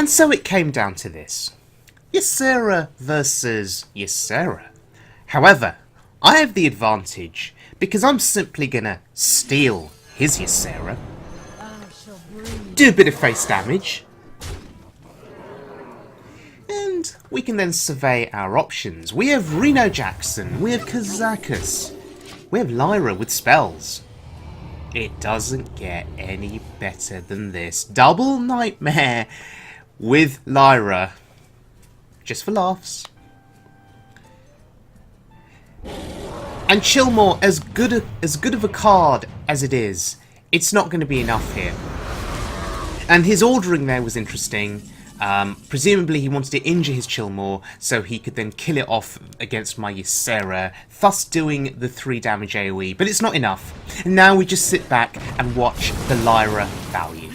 And so it came down to this. Ysera versus Ysera. However, I have the advantage because I'm simply gonna steal his Ysera, do a bit of face damage, and we can then survey our options. We have Reno Jackson, we have Kazakus, we have Lyra with spells. It doesn't get any better than this. Double Nightmare with Lyra. Just for laughs. And Chillmore, as good of a card as it is, it's not going to be enough here. And his ordering there was interesting. Presumably he wanted to injure his Chillmore so he could then kill it off against my Ysera, thus doing the 3 damage AoE. But it's not enough. And now we just sit back and watch the Lyra value.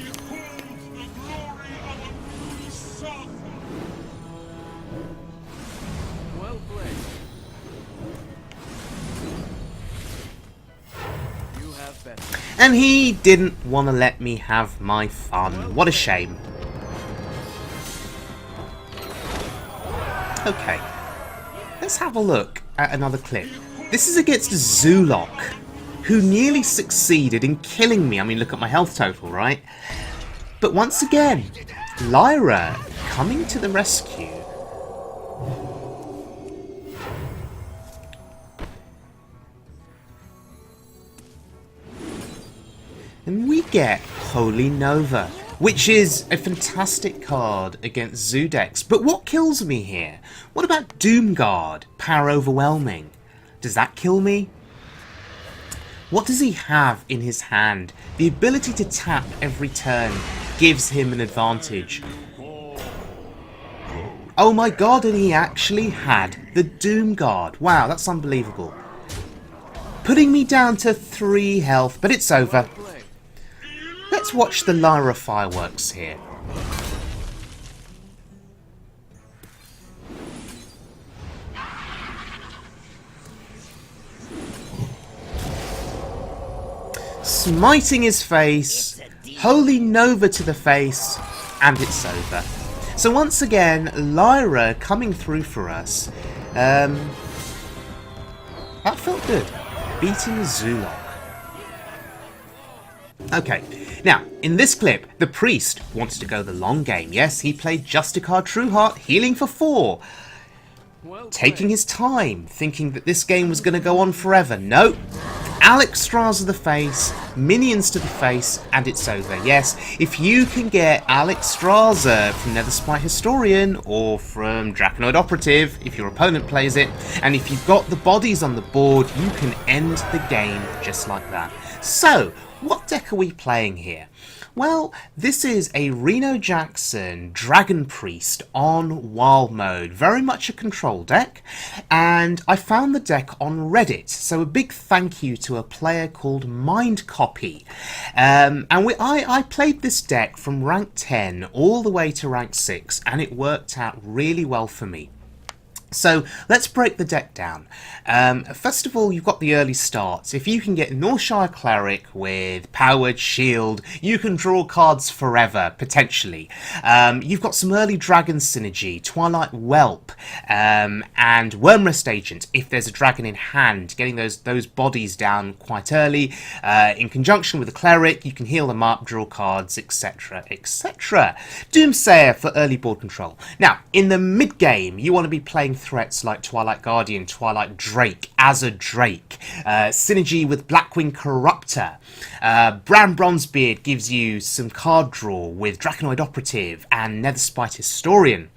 And he didn't want to let me have my fun. What a shame. Okay, let's have a look at another clip. This is against Zoolock, who nearly succeeded in killing me. I mean, look at my health total, right? But once again, Lyra coming to the rescue. And we get Holy Nova, which is a fantastic card against Zoo decks. But what kills me here? What about Doomguard, Power Overwhelming? Does that kill me? What does he have in his hand? The ability to tap every turn gives him an advantage. Oh my god, and he actually had the Doomguard. Wow, that's unbelievable. Putting me down to 3 health, but it's over. Let's watch the Lyra fireworks here. Smiting his face, Holy Nova to the face, and it's over. So once again, Lyra coming through for us. That felt good. Beating Zoolock. Okay, now, in this clip, the Priest wanted to go the long game. Yes, he played Justicar Trueheart, healing for 4. Taking his time, thinking that this game was going to go on forever. Nope. Alex Straza the face, minions to the face, and it's over. Yes, if you can get Alex Straza from Netherspite Historian or from Draconoid Operative, if your opponent plays it, and if you've got the bodies on the board, you can end the game just like that. So, what deck are we playing here? Well, this is a Reno Jackson Dragon Priest on Wild Mode. Very much a control deck. And I found the deck on Reddit. So a big thank you to a player called Mindcopy. I played this deck from rank 10 all the way to rank 6. And it worked out really well for me. So let's break the deck down. First of all, you've got the early starts. If you can get Northshire Cleric with Powered Shield, you can draw cards forever, potentially. You've got some early Dragon synergy, Twilight Whelp, and Wormrest Agent, if there's a dragon in hand, getting those bodies down quite early. In conjunction with the Cleric, you can heal them up, draw cards, etc, etc. Doomsayer for early board control. Now, in the mid-game, you want to be playing threats like Twilight Guardian, Twilight Drake, Azure Drake, synergy with Blackwing Corruptor. Bran Bronzebeard gives you some card draw with Draconoid Operative and Netherspite Historian.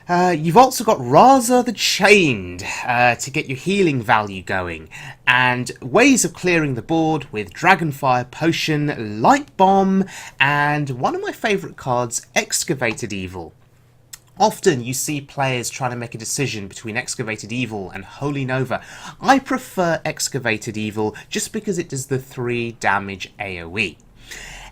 You've also got Raza the Chained to get your healing value going, and ways of clearing the board with Dragonfire Potion, Light Bomb, and one of my favourite cards, Excavated Evil. Often you see players trying to make a decision between Excavated Evil and Holy Nova. I prefer Excavated Evil just because it does the 3 damage AoE.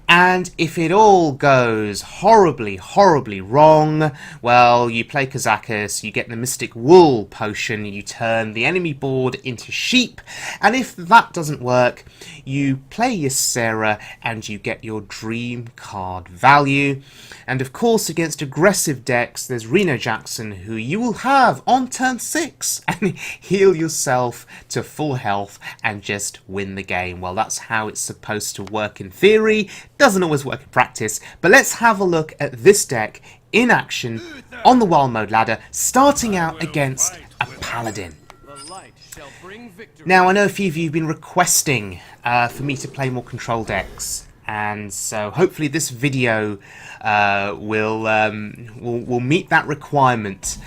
And if it all goes horribly, horribly wrong, well, you play Kazakus, you get the Mystic Wool potion, you turn the enemy board into sheep, and if that doesn't work, you play Ysera and you get your dream card value. And of course, against aggressive decks, there's Reno Jackson, who you will have on turn 6, and heal yourself to full health and just win the game. Well, that's how it's supposed to work in theory. Doesn't always work in practice, but let's have a look at this deck in action on the Wild Mode ladder, starting out against a Paladin. Now, I know a few of you have been requesting for me to play more control decks, and so hopefully this video will meet that requirement.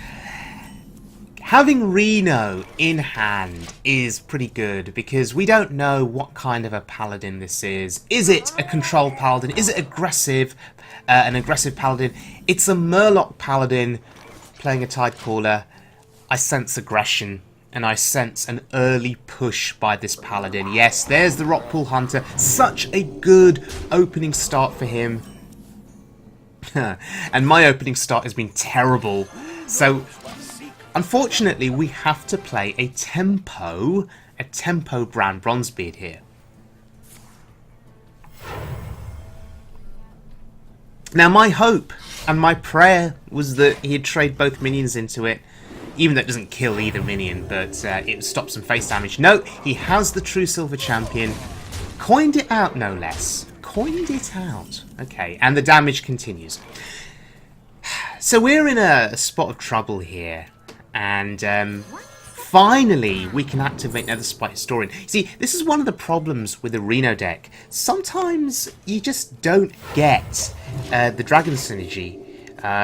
Having Reno in hand is pretty good because we don't know what kind of a Paladin this is. Is it a controlled Paladin? Is it aggressive? An aggressive Paladin? It's a Murloc Paladin playing a Tidecaller. I sense aggression and I sense an early push by this Paladin. Yes, there's the Rockpool Hunter. Such a good opening start for him. And my opening start has been terrible. So unfortunately, we have to play a tempo Brown Bronzebeard here. Now, my hope and my prayer was that he'd trade both minions into it, even though it doesn't kill either minion, but it stops some face damage. No, he has the True Silver Champion. Coined it out, no less. Coined it out. Okay, and the damage continues. So we're in a spot of trouble here. And finally, we can activate Netherspite Historian. See, this is one of the problems with the Reno deck. Sometimes you just don't get the Dragon synergy.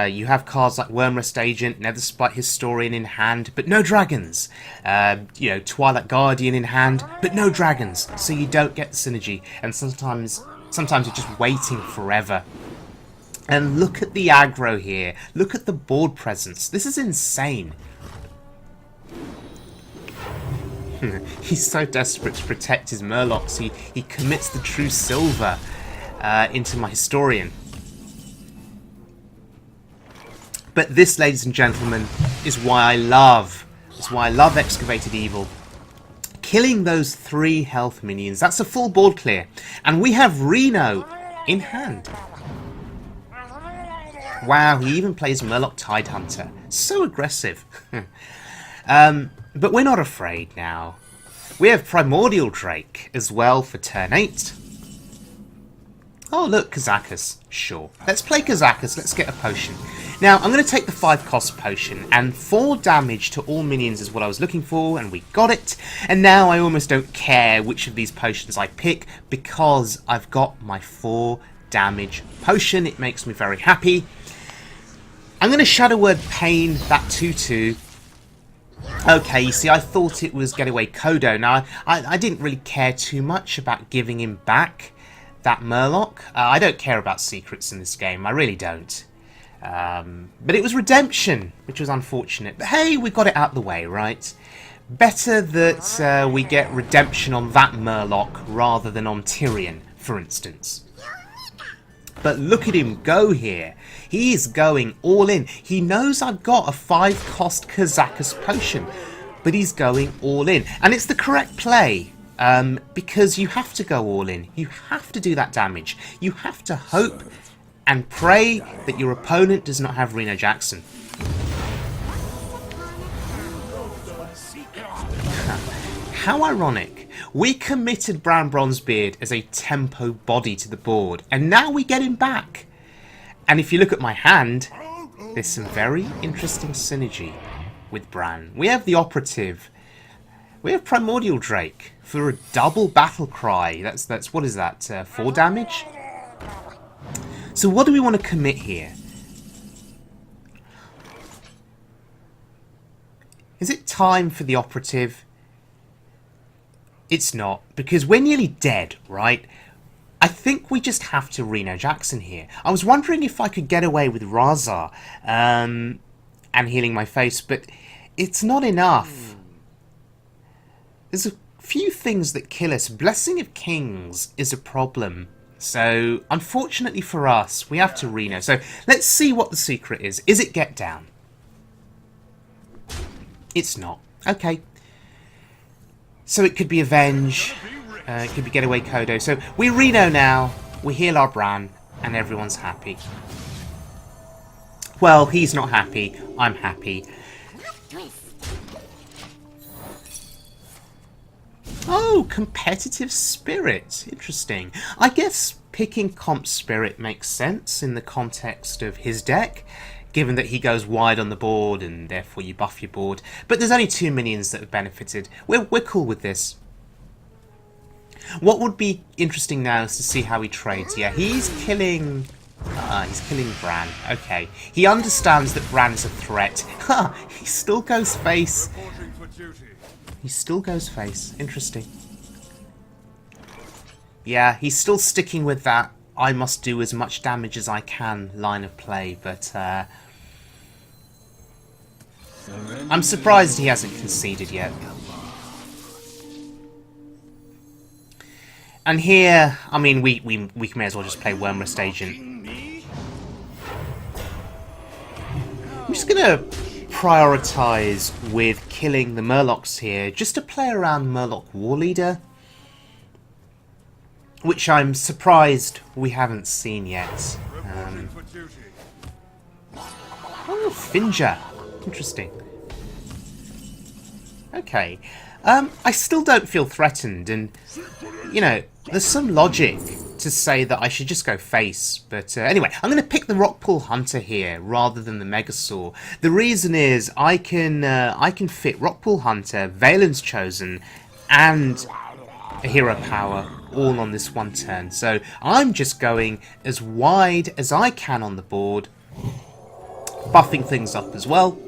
You have cards like Wormrest Agent, Netherspite Historian in hand, but no dragons. You know, Twilight Guardian in hand, but no dragons. So you don't get the synergy. And sometimes you're just waiting forever. And look at the aggro here. Look at the board presence. This is insane. He's so desperate to protect his Murlocs, he commits the True Silver into my Historian. But this, ladies and gentlemen, is why I love Excavated Evil. Killing those 3 health minions, that's a full board clear. And we have Reno in hand. Wow, he even plays Murloc Tidehunter. So aggressive. But we're not afraid now. We have Primordial Drake as well for turn 8. Oh, look, Kazakus. Sure. Let's play Kazakus. Let's get a potion. Now, I'm going to take the 5-cost potion, and 4 damage to all minions is what I was looking for, and we got it. And now I almost don't care which of these potions I pick, because I've got my 4 damage potion. It makes me very happy. I'm going to Shadow Word Pain that 2/2. Okay, you see, I thought it was Getaway Kodo. Now, I didn't really care too much about giving him back that Murloc. I don't care about secrets in this game. I really don't. But it was redemption, which was unfortunate. But hey, we got it out of the way, right? Better that we get redemption on that Murloc rather than on Tirion, for instance. But look at him go here. He is going all in. He knows I've got a 5-cost Kazakus potion, but he's going all in. And it's the correct play, because you have to go all in. You have to do that damage. You have to hope and pray that your opponent does not have Reno Jackson. How ironic. We committed Brown Bronzebeard as a tempo body to the board, and now we get him back. And if you look at my hand, there's some very interesting synergy with Bran. We have the Operative. We have Primordial Drake for a double battle cry. That's what is that? 4 damage? So what do we want to commit here? Is it time for the Operative? It's not, because we're nearly dead, right? I think we just have to Reno Jackson here. I was wondering if I could get away with Raza and healing my face, but it's not enough. There's a few things that kill us. Blessing of Kings is a problem. So, unfortunately for us, we have to Reno. So, let's see what the secret is. Is it get down? It's not. Okay. So it could be Avenge. It could be Getaway Kodo. So, we Reno now. We heal our Bran. And everyone's happy. Well, he's not happy. I'm happy. Oh, competitive spirit. Interesting. I guess picking comp spirit makes sense in the context of his deck, given that he goes wide on the board and therefore you buff your board. But there's only 2 minions that have benefited. We're cool with this. What would be interesting now is to see how he trades. Yeah, he's killing Bran. Okay. He understands that Bran is a threat. Ha! He still goes face. He still goes face. Interesting. Yeah, he's still sticking with that I must do as much damage as I can line of play, but I'm surprised he hasn't conceded yet. And here, I mean, we may as well just play Wormrest Agent. I'm just going to prioritise with killing the Murlocs here, just to play around Murloc War Leader, which I'm surprised we haven't seen yet. Oh, Finger. Interesting. Okay. I still don't feel threatened, and, you know, there's some logic to say that I should just go face, but anyway, I'm going to pick the Rockpool Hunter here rather than the Megasaur. The reason is I can fit Rockpool Hunter, Valen's Chosen, and a Hero Power all on this one turn. So I'm just going as wide as I can on the board, buffing things up as well.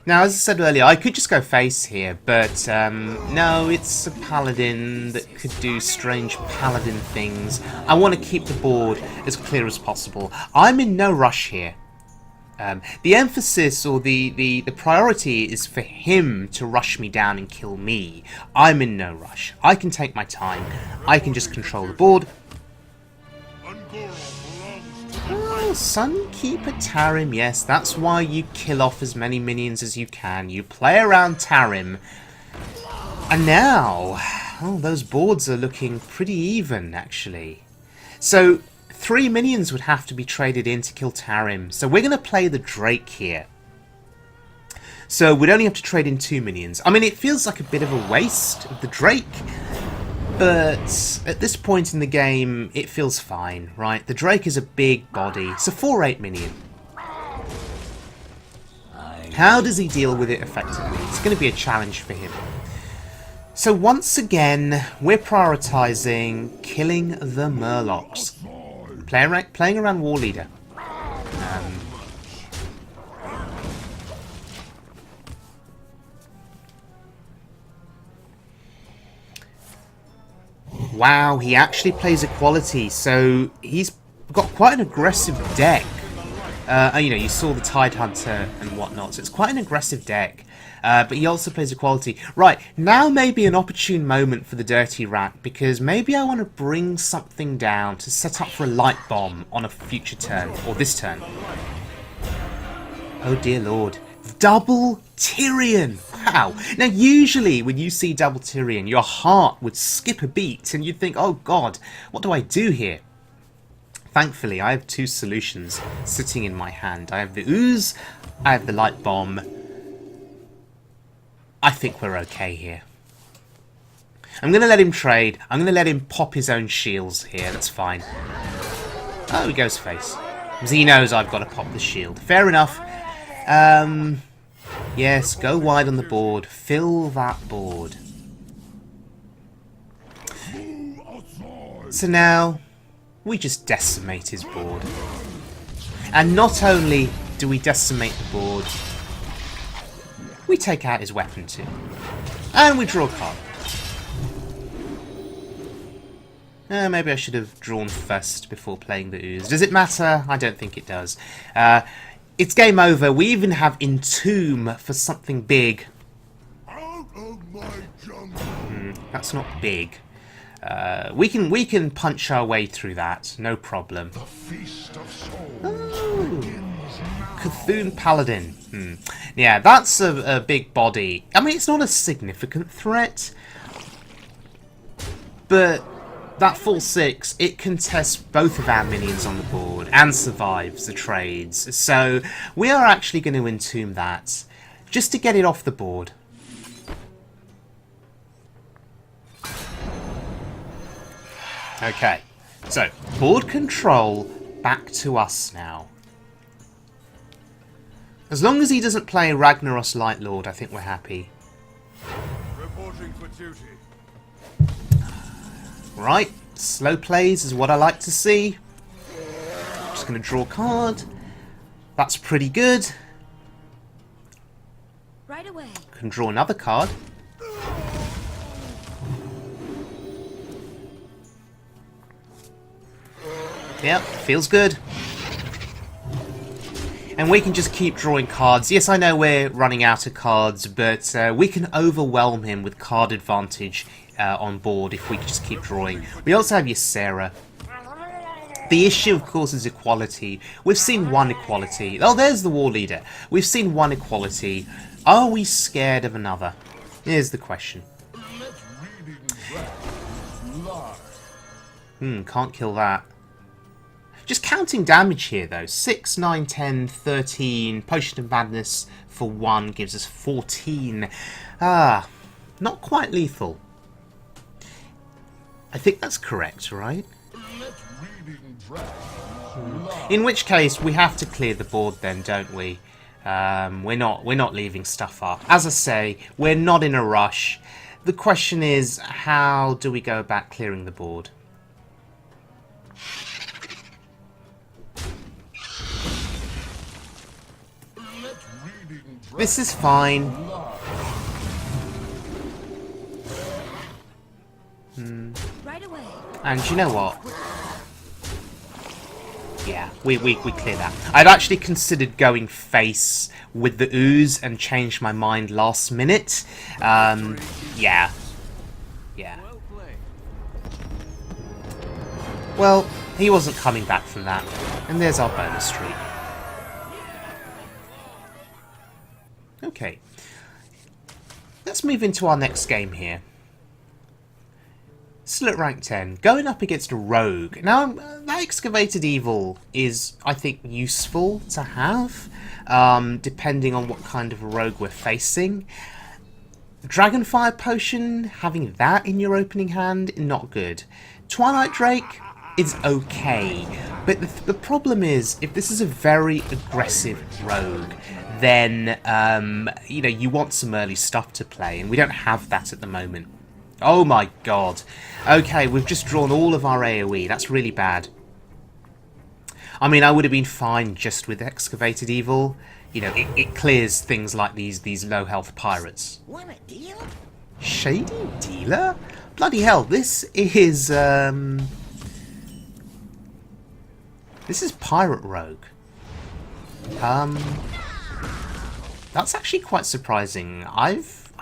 Now, as I said earlier, I could just go face here, but no, it's a Paladin that could do strange Paladin things. I want to keep the board as clear as possible. I'm in no rush here. The emphasis or the priority is for him to rush me down and kill me. I'm in no rush. I can take my time. I can just control the board. Oh, Sunkeeper Tarim, yes, that's why you kill off as many minions as you can. You play around Tarim. And now, oh, those boards are looking pretty even, actually. So, 3 minions would have to be traded in to kill Tarim. So we're going to play the Drake here. So we'd only have to trade in 2 minions. I mean, it feels like a bit of a waste of the Drake. But at this point in the game, it feels fine, right? The Drake is a big body. It's a 4/8 minion. How does he deal with it effectively? It's going to be a challenge for him. So once again, we're prioritising killing the Murlocs. Playing around War Leader. Wow, he actually plays Equality, so he's got quite an aggressive deck. You know, you saw the Tide Hunter and whatnot, so it's quite an aggressive deck. But he also plays Equality. Right, now may be an opportune moment for the Dirty Rat, because maybe I want to bring something down to set up for a Light Bomb on a future turn, or this turn. Oh dear lord. Double Tirion! Wow! Now usually when you see Double Tirion, your heart would skip a beat and you'd think, oh god, what do I do here? Thankfully, I have 2 solutions sitting in my hand. I have the Ooze, I have the Light Bomb. I think we're okay here. I'm going to let him trade. I'm going to let him pop his own shields here. That's fine. Oh, he goes face. Because he knows I've got to pop the shield. Fair enough. Yes, go wide on the board. Fill that board. So now, we just decimate his board. And not only do we decimate the board, we take out his weapon too. And we draw a card. Maybe I should have drawn first before playing the Ooze. Does it matter? I don't think it does. It's game over. We even have Entomb for something big. Out of my jungle. That's not big. We can punch our way through that, no problem. Oh, Cthulhu Paladin. Yeah, that's a big body. I mean, it's not a significant threat, but that full 6, it contests both of our minions on the board and survives the trades. So we are actually going to entomb that just to get it off the board. Okay, so board control back to us now. As long as he doesn't play Ragnaros Lightlord, I think we're happy. Reporting for duty. Right, slow plays is what I like to see. Just going to draw a card. That's pretty good. Right away. Can draw another card. Yep, feels good. And we can just keep drawing cards. Yes, I know we're running out of cards, but we can overwhelm him with card advantage on board if we just keep drawing. We also have Ysera. The issue, of course, is equality. We've seen one equality. Oh, there's the war leader. We've seen one equality. Are we scared of another? Here's the question. Can't kill that. Just counting damage here, though. 6, 9, 10, 13. Potion of Madness for 1 gives us 14. Ah, not quite lethal. I think that's correct, right? In which case, we have to clear the board then, don't we? We're not leaving stuff up. As I say, we're not in a rush. The question is, how do we go about clearing the board? This is fine. Right away. And you know what? Yeah, we clear that. I'd actually considered going face with the ooze and changed my mind last minute. Yeah. Yeah. Well, he wasn't coming back from that. And there's our bonus streak. Okay. Let's move into our next game here. Still at rank 10, going up against a rogue. Now, that Excavated Evil is, I think, useful to have, depending on what kind of a rogue we're facing. Dragonfire Potion, having that in your opening hand, not good. Twilight Drake is okay, but the problem is, if this is a very aggressive rogue, then, you know, you want some early stuff to play, and we don't have that at the moment. Oh my god. Okay, we've just drawn all of our AoE. That's really bad. I mean, I would have been fine just with Excavated Evil. You know, it clears things like these low health pirates. Want a deal? Shady Dealer? Bloody hell, this is Pirate Rogue. That's actually quite surprising.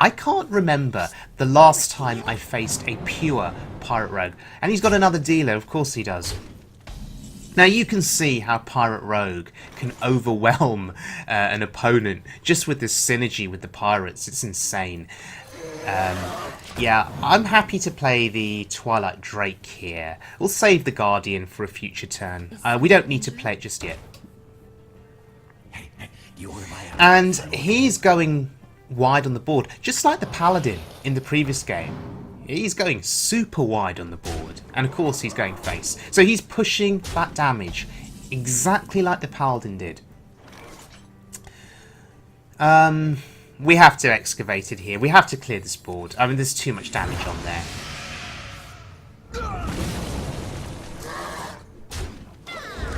I can't remember the last time I faced a pure Pirate Rogue. And he's got another dealer, of course he does. Now you can see how Pirate Rogue can overwhelm an opponent just with this synergy with the pirates. It's insane. Yeah, I'm happy to play the Twilight Drake here. We'll save the Guardian for a future turn. We don't need to play it just yet. And he's going wide on the board, just like the Paladin in the previous game. He's going super wide on the board, and of course he's going face. So he's pushing that damage, exactly like the Paladin did. We have to excavate it here. We have to clear this board. I mean, there's too much damage on there.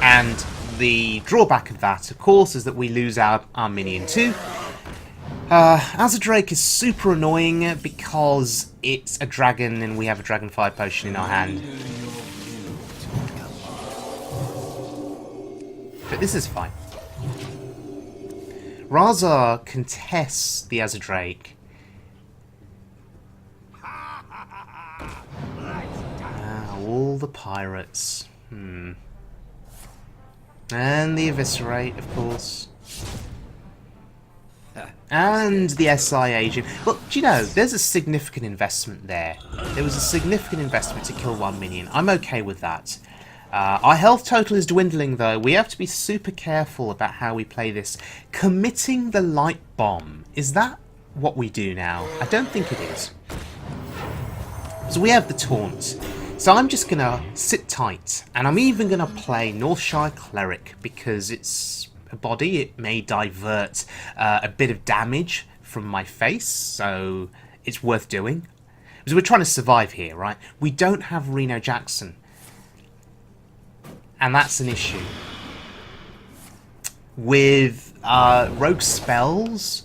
And the drawback of that, of course, is that we lose our minion too. As a Drake is super annoying because it's a dragon and we have a Dragonfire Potion in our hand. But this is fine. Razar contests the Azadrake. all the pirates. And the Eviscerate, of course. And the SI agent. Well, do you know, there's a significant investment there. There was a significant investment to kill one minion. I'm okay with that. Our health total is dwindling, though. We have to be super careful about how we play this. Committing the light bomb. Is that what we do now? I don't think it is. So we have the taunt. So I'm just going to sit tight. And I'm even going to play Northshire Cleric because it's a body. It may divert a bit of damage from my face. So it's worth doing. Because we're trying to survive here, right? We don't have Reno Jackson. And that's an issue. With rogue spells,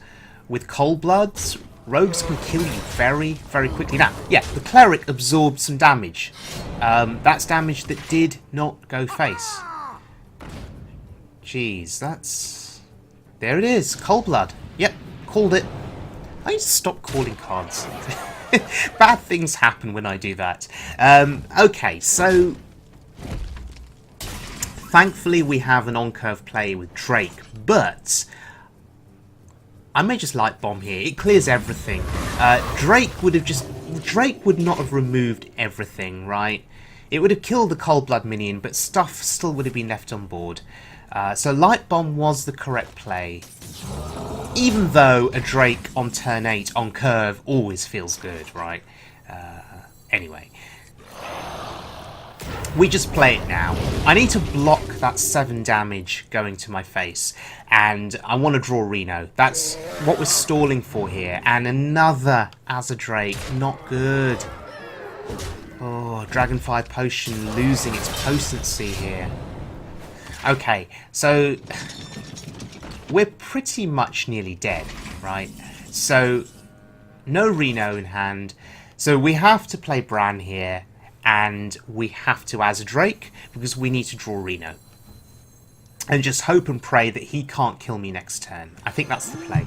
with cold bloods, rogues can kill you very, very quickly. Now, yeah, the cleric absorbed some damage. That's damage that did not go face. Jeez, that's... There it is, cold blood. Yep, called it. I need to stop calling cards. Bad things happen when I do that. Okay, so... Thankfully, we have an on-curve play with Drake, but I may just light bomb here. It clears everything. Drake would not have removed everything, right? It would have killed the cold blood minion, but stuff still would have been left on board. So light bomb was the correct play, even though a Drake on turn 8 on curve always feels good, right? Anyway. We just play it now. I need to block that 7 damage going to my face. And I want to draw Reno. That's what we're stalling for here. And another Drake. Not good. Oh, Dragonfire Potion losing its potency here. Okay, so we're pretty much nearly dead, right? So, no Reno in hand. So we have to play Bran here. And we have to Drake because we need to draw Reno. And just hope and pray that he can't kill me next turn. I think that's the play.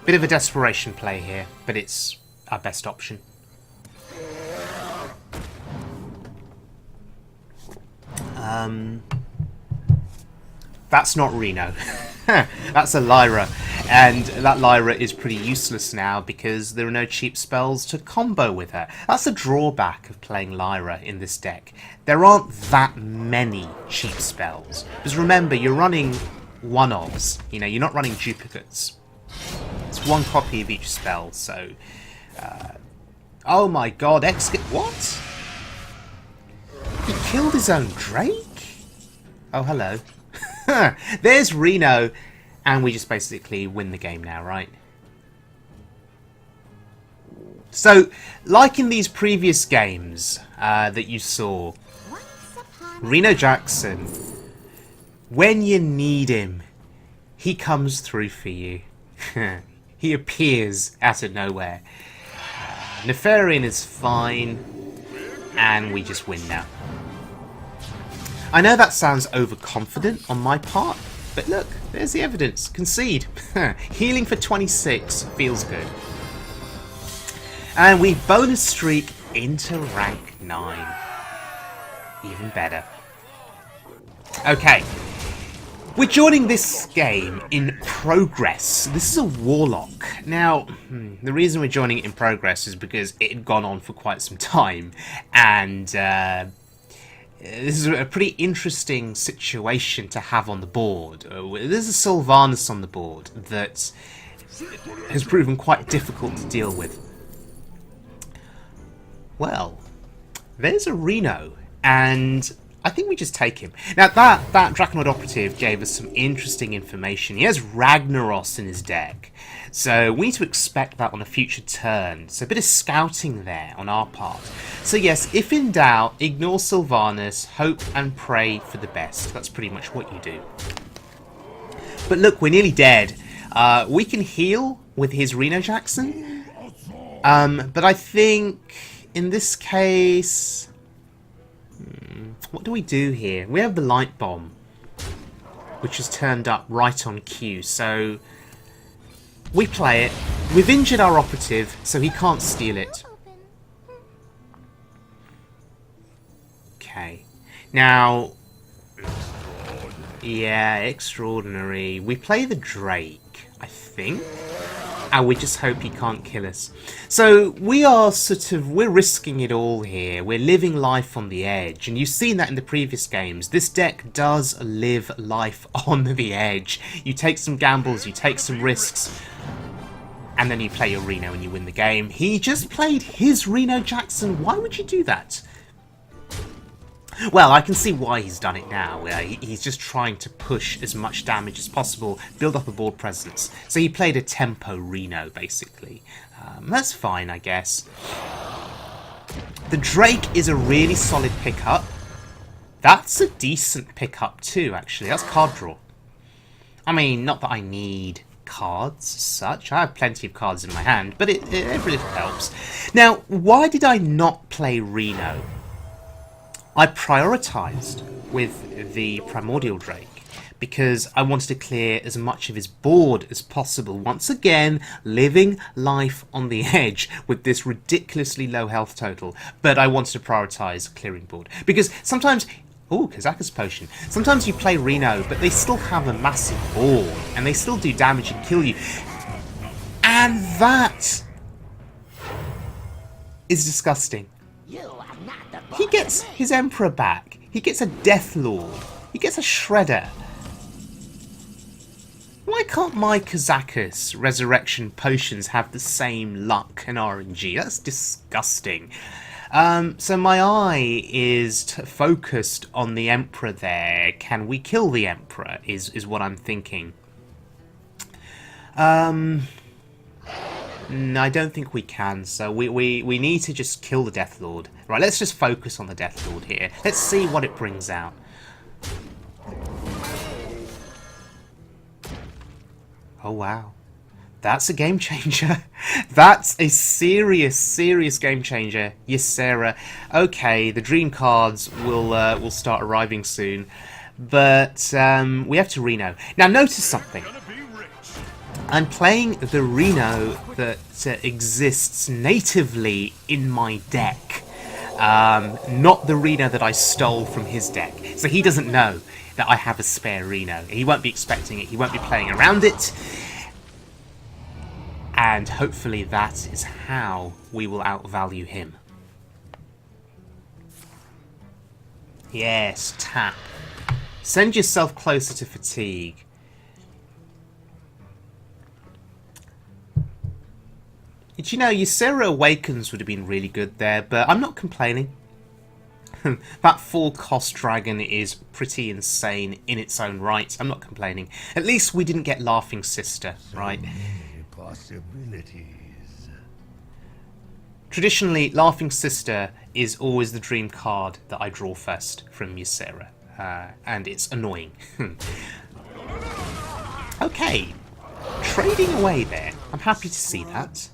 Bit of a desperation play here, but it's our best option. That's not Reno. That's a Lyra. And that Lyra is pretty useless now because there are no cheap spells to combo with her. That's a drawback of playing Lyra in this deck. There aren't that many cheap spells. Because remember, you're running one-offs. You know, you're not running duplicates. It's one copy of each spell, so... oh my god, what? He killed his own Drake? Oh, hello. There's Reno, and we just basically win the game now, right? So, like in these previous games that you saw, Reno Jackson, when you need him, he comes through for you. He appears out of nowhere. Nefarian is fine, and we just win now. I know that sounds overconfident on my part, but look, there's the evidence. Concede. Healing for 26 feels good. And we bonus streak into rank 9. Even better. Okay. We're joining this game in progress. This is a Warlock. Now, the reason we're joining it in progress is because it had gone on for quite some time. And this is a pretty interesting situation to have on the board. There's a Sylvanas on the board that has proven quite difficult to deal with. Well, there's a Reno, and I think we just take him. Now, that Draconoid Operative gave us some interesting information. He has Ragnaros in his deck, so we need to expect that on a future turn. So a bit of scouting there on our part. So yes, if in doubt, ignore Sylvanas, hope and pray for the best. That's pretty much what you do. But look, we're nearly dead. We can heal with his Reno Jackson, but I think in this case... what do we do here? We have the light bomb, which is turned up right on cue, so we play it. We've injured our operative, so he can't steal it. Now, yeah, extraordinary. We play the Drake, I think. And we just hope he can't kill us. So we are we're risking it all here. We're living life on the edge. And you've seen that in the previous games. This deck does live life on the edge. You take some gambles, you take some risks, and then you play your Reno and you win the game. He just played his Reno Jackson. Why would you do that? Well, I can see why he's done it now. He's just trying to push as much damage as possible, build up a board presence. So he played a tempo Reno, basically. That's fine, I guess. The Drake is a really solid pickup. That's a decent pickup too, actually. That's card draw. I mean, not that I need cards as such. I have plenty of cards in my hand, but every little helps. Now, why did I not play Reno? I prioritised with the Primordial Drake because I wanted to clear as much of his board as possible. Once again, living life on the edge with this ridiculously low health total. But I wanted to prioritise clearing board. Because sometimes... Ooh, Kazakus Potion. Sometimes you play Reno, but they still have a massive board. And they still do damage and kill you. And that is disgusting. He gets his Emperor back. He gets a Death Lord. He gets a Shredder. Why can't my Kazakus Resurrection Potions have the same luck and RNG? That's disgusting. So my eye is focused on the Emperor there. Can we kill the Emperor is what I'm thinking. No, I don't think we can, so we need to just kill the Death Lord. Right, let's just focus on the Death Lord here. Let's see what it brings out. Oh, wow. That's a game changer. That's a serious, serious game changer. Ysera. Okay, the dream cards will start arriving soon. But we have to Reno. Now, notice something. I'm playing the Reno that exists natively in my deck. Not the Reno that I stole from his deck. So he doesn't know that I have a spare Reno. He won't be expecting it. He won't be playing around it. And hopefully that is how we will outvalue him. Yes, tap. Send yourself closer to fatigue. Did you know Ysera Awakens would have been really good there, but I'm not complaining. That full cost dragon is pretty insane in its own right. I'm not complaining. At least we didn't get Laughing Sister, right? Possibilities. Traditionally, Laughing Sister is always the dream card that I draw first from Ysera, and it's annoying. Okay, trading away there. I'm happy to see that.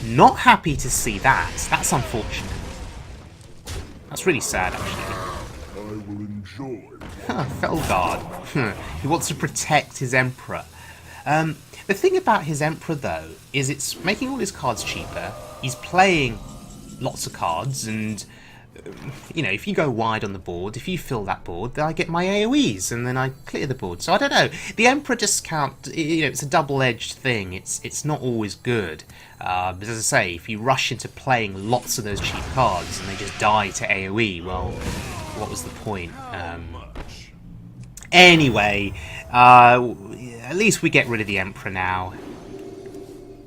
Not happy to see that. That's unfortunate. That's really sad, actually. I will enjoy. Felguard. He wants to protect his Emperor. The thing about his Emperor, though, is it's making all his cards cheaper. He's playing lots of cards, and, you know, if you go wide on the board, if you fill that board, then I get my AoEs, and then I clear the board. So I don't know. The Emperor just can't, you know, it's a double-edged thing. It's not always good. But as I say, if you rush into playing lots of those cheap cards and they just die to AoE, well, what was the point? Anyway, at least we get rid of the Emperor now.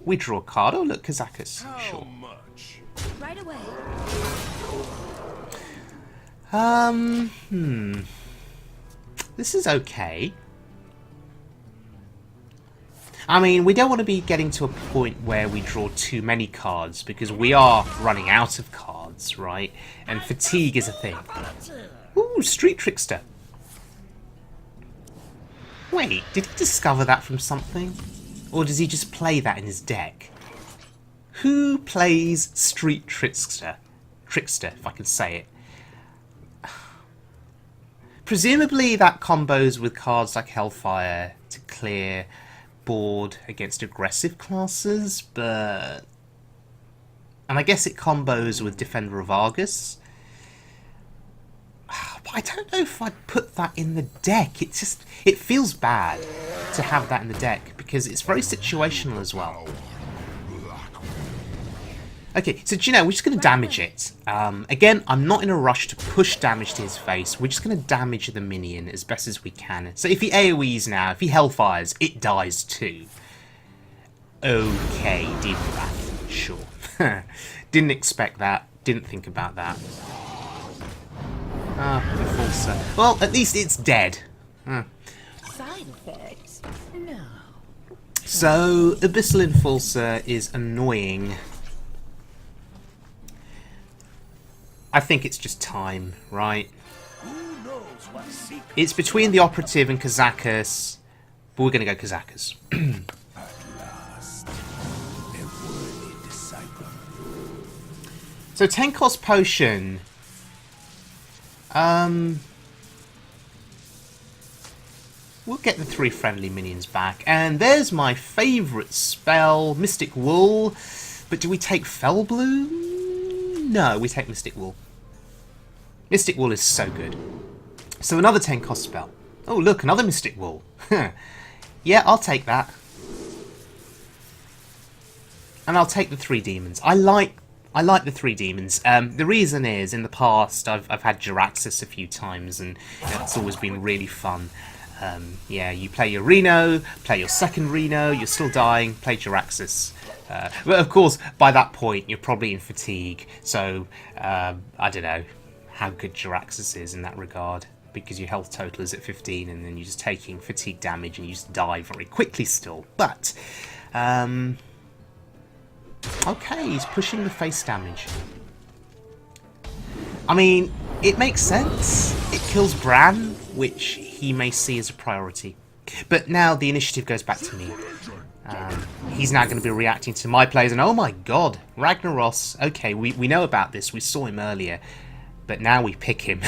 We draw a card. Oh, look, Kazakus. Sure. Right away. This is okay. I mean, we don't want to be getting to a point where we draw too many cards, because we are running out of cards, right? And fatigue is a thing. Ooh, Street Trickster. Wait, did he discover that from something? Or does he just play that in his deck? Who plays Street Trickster? Trickster, if I can say it. Presumably that combos with cards like Hellfire to clear board against aggressive classes, but... And I guess it combos with Defender of Argus. But I don't know if I'd put that in the deck. It feels bad to have that in the deck because it's very situational as well. Okay, so do you know, we're just going to damage it. Again, I'm not in a rush to push damage to his face. We're just going to damage the minion as best as we can. So if he AoEs now, if he Hellfires, it dies too. Okay, Demon Wrath, sure. Didn't expect that, didn't think about that. Enforcer. Well, at least it's dead. Side effects? No. So, Abyssal Enforcer is annoying. I think it's just time, right? It's between the Operative and Kazakus, but we're going to go Kazakus. So 10 cost potion. We'll get the 3 friendly minions back. And there's my favourite spell, Mystic Wool. But do we take Fellbloom? No, we take Mystic Wool. Mystic Wool is so good. So another 10 cost spell. Oh look, another Mystic Wool. Yeah, I'll take that. And I'll take the 3 demons. I like the 3 demons. The reason is, in the past, I've had Jaraxxus a few times, and it's always been really fun. Yeah, you play your Reno, play your second Reno, you're still dying, play Jaraxxus. But of course, by that point, you're probably in fatigue, so I don't know how good Jaraxxus is in that regard, because your health total is at 15, and then you're just taking fatigue damage, and you just die very quickly still. But, okay, he's pushing the face damage. I mean, it makes sense. It kills Bran, which he may see as a priority. But now the initiative goes back to me. He's now going to be reacting to my plays, and oh my god, Ragnaros. Okay, we know about this, we saw him earlier, but now we pick him.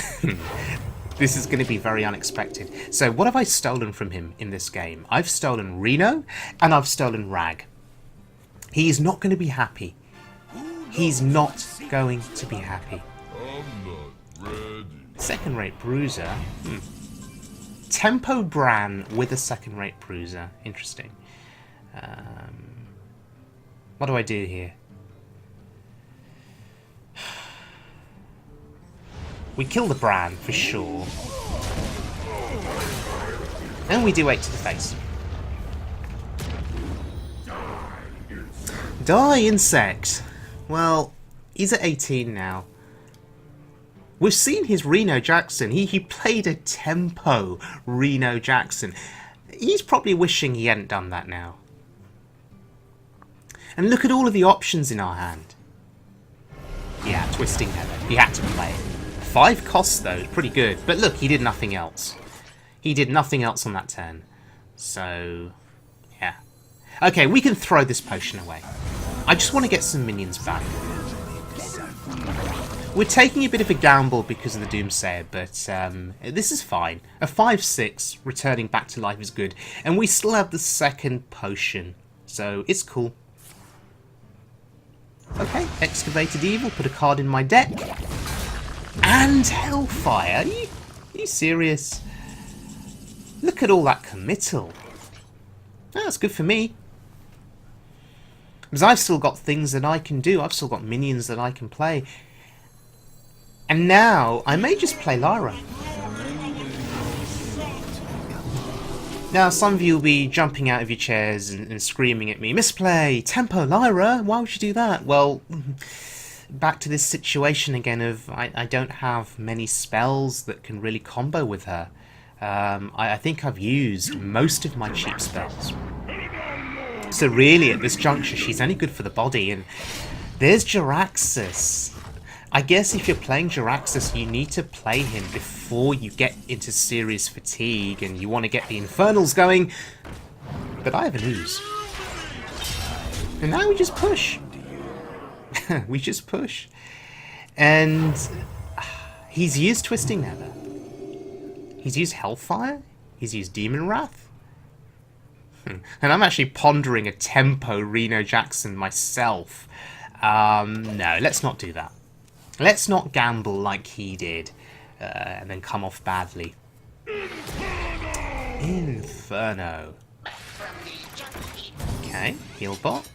This is going to be very unexpected. So what have I stolen from him in this game? I've stolen Reno, and I've stolen Rag. He is not going to be happy. He's not going to be happy. Second-rate Bruiser. Tempo Bran with a second-rate Bruiser. Interesting. What do I do here? We kill the Bran, for sure. And we do 8 to the face. Die, insect! Well, he's at 18 now. We've seen his Reno Jackson. He played a tempo Reno Jackson. He's probably wishing he hadn't done that now. And look at all of the options in our hand. Yeah, Twisting Nether. He had to play it. 5 costs though, pretty good. But look, he did nothing else. He did nothing else on that turn. So, yeah. Okay, we can throw this potion away. I just want to get some minions back. We're taking a bit of a gamble because of the Doomsayer, but this is fine. A 5/6 returning back to life is good. And we still have the second potion, so it's cool. Okay, Excavated Evil, put a card in my deck. And Hellfire. Are you serious? Look at all that committal. Oh, that's good for me. Because I've still got things that I can do. I've still got minions that I can play. And now, I may just play Lyra. Now, some of you will be jumping out of your chairs and screaming at me, "Misplay! Tempo Lyra! Why would you do that?" Well, back to this situation again of I don't have many spells that can really combo with her. I think I've used most of my cheap spells. So really, at this juncture, she's only good for the body. And there's Jaraxxus. I guess if you're playing Jaraxxus, you need to play him before you get into serious fatigue and you want to get the Infernals going. But I have an ooze. And now we just push. We just push. And he's used Twisting Nether. He's used Hellfire. He's used Demon Wrath. And I'm actually pondering a tempo Reno Jackson myself. No, let's not do that. Let's not gamble like he did. and then come off badly. Inferno. Okay, heal bot.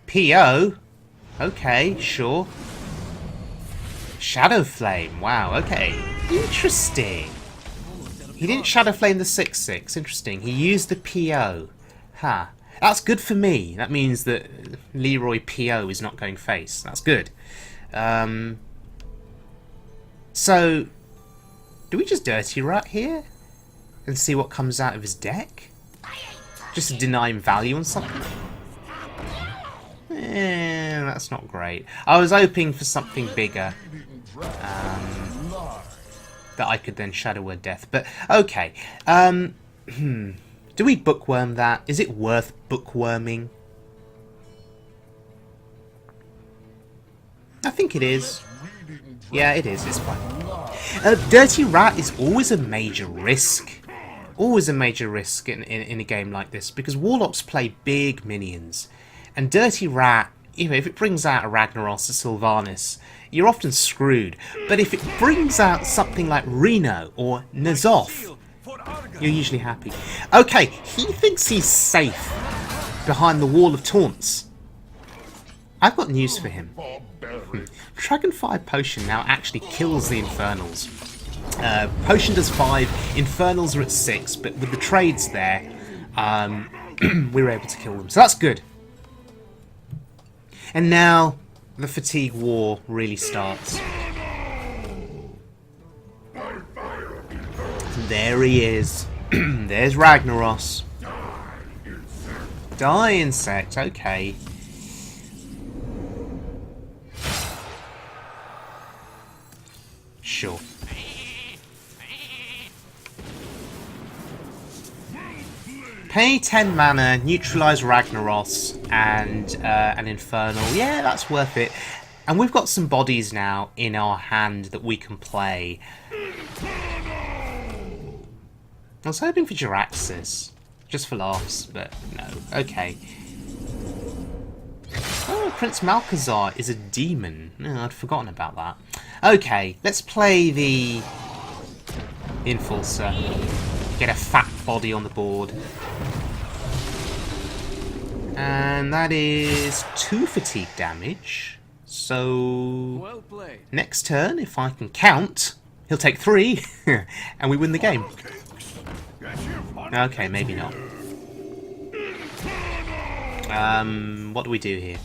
PO? Okay, sure. Shadow Flame, wow, okay. Interesting. He didn't Shadow Flame the 6/6, interesting. He used the PO. Ha. Huh. That's good for me. That means that Leroy PO is not going face. That's good. So, do we just Dirty Rat here? And see what comes out of his deck? Just to deny him value on something? That's not great. I was hoping for something bigger. That I could then Shadow Word Death. But, okay. Do we bookworm that? Is it worth bookworming? I think it is. Yeah, it is. It's fine. Dirty Rat is always a major risk. Always a major risk in a game like this, because Warlocks play big minions. And Dirty Rat, you know, if it brings out a Ragnaros or Sylvanas, you're often screwed. But if it brings out something like Reno or N'Zoth, you're usually happy. Okay, he thinks he's safe behind the wall of taunts. I've got news for him. Dragonfire Potion now actually kills the Infernals. Potion does 5, Infernals are at 6, but with the trades there, we were able to kill them. So that's good. And now the fatigue war really starts. There he is. There's Ragnaros. Die insect, okay. Sure. Pay 10 mana, neutralise Ragnaros, and an Infernal. Yeah, that's worth it. And we've got some bodies now in our hand that we can play. I was hoping for Jiraxis, just for laughs, but no. Okay. Oh, Prince Malchezaar is a demon. No, I'd forgotten about that. Okay, let's play the Enforcer. Get a fat body on the board. And that is 2 fatigue damage. So, next turn, if I can count, he'll take 3, and we win the game. Okay, maybe not. What do we do here?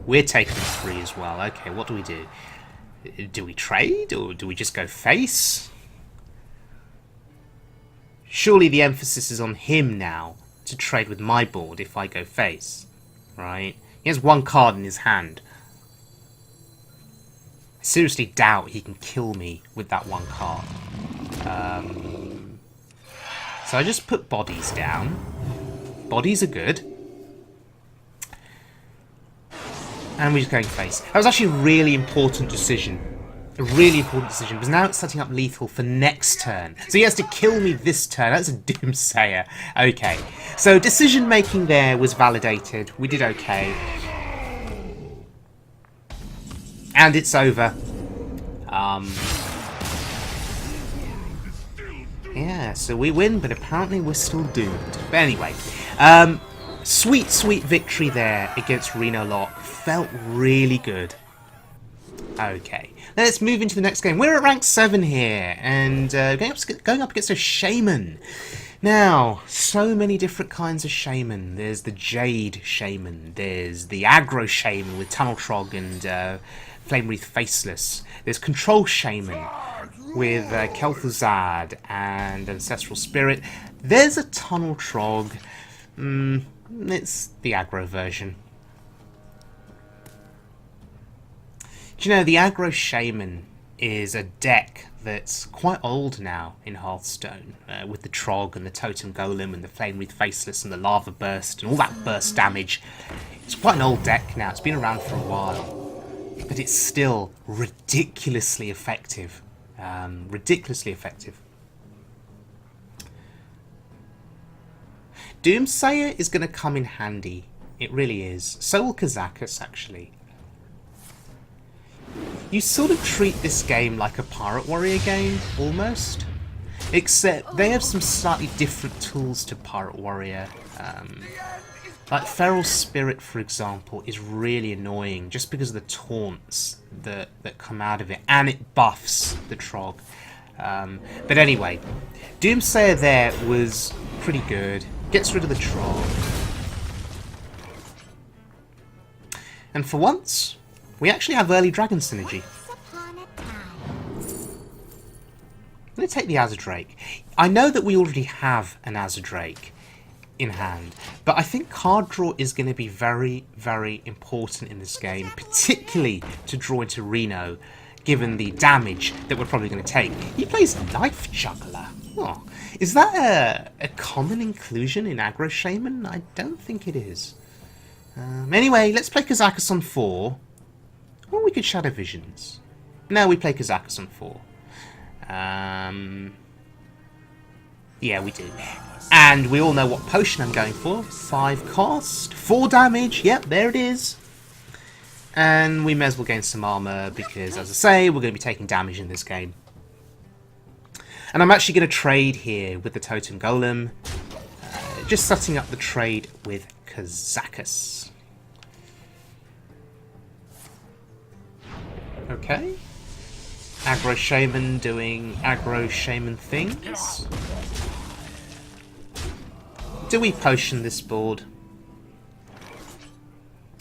We're taking 3 as well. Okay, what do we do? Do we trade, or do we just go face? Surely the emphasis is on him now to trade with my board if I go face, right? He has 1 card in his hand. I seriously doubt he can kill me with that 1 card. So I just put bodies down. Bodies are good. And we're just going face. That was actually a really important decision. A really important decision, because now it's setting up lethal for next turn. So he has to kill me this turn. That's a doomsayer. Okay. So decision making there was validated. We did okay. And it's over. Yeah, so we win, but apparently we're still doomed. But anyway, sweet, sweet victory there against Renolock. Felt really good. Okay, let's move into the next game. We're at rank 7 here, and going up against a Shaman. Now, so many different kinds of Shaman. There's the Jade Shaman. There's the Aggro Shaman with Tunnel Trog and Flame Wreath Faceless. There's Control Shaman with Kel'Thuzad and Ancestral Spirit. There's a Tunnel Trog. It's the aggro version. Do you know, the Aggro Shaman is a deck that's quite old now in Hearthstone, with the Trog and the Totem Golem and the Flame Wreath Faceless and the Lava Burst and all that burst damage. It's quite an old deck now. It's been around for a while, but it's still ridiculously effective. Ridiculously effective. Doomsayer is going to come in handy. It really is. So will Kazakus, actually. you sort of treat this game like a Pirate Warrior game, almost. Except they have some slightly different tools to Pirate Warrior. Like Feral Spirit, for example, is really annoying just because of the taunts that come out of it, and it buffs the Trog. But anyway, Doomsayer there was pretty good. Gets rid of the Trog. And for once, we actually have early dragon synergy. I'm going to take the Azadrake. I know that we already have an Azadrake in hand, but I think card draw is going to be very, very important in this game, particularly to draw into Reno, given the damage that we're probably going to take. He plays Knife Juggler. Oh, is that a common inclusion in Aggro Shaman? I don't think it is. Anyway, let's play Kazakus on 4. Or we could Shadow Visions. No, we play Kazakus on 4. Yeah, we do. And we all know what potion I'm going for. 5 cost, 4 damage. Yep, there it is. And we may as well gain some armor because, as I say, we're going to be taking damage in this game. And I'm actually going to trade here with the Totem Golem. Just setting up the trade with Kazakus. Okay. Aggro Shaman doing Aggro Shaman things. Do we potion this board?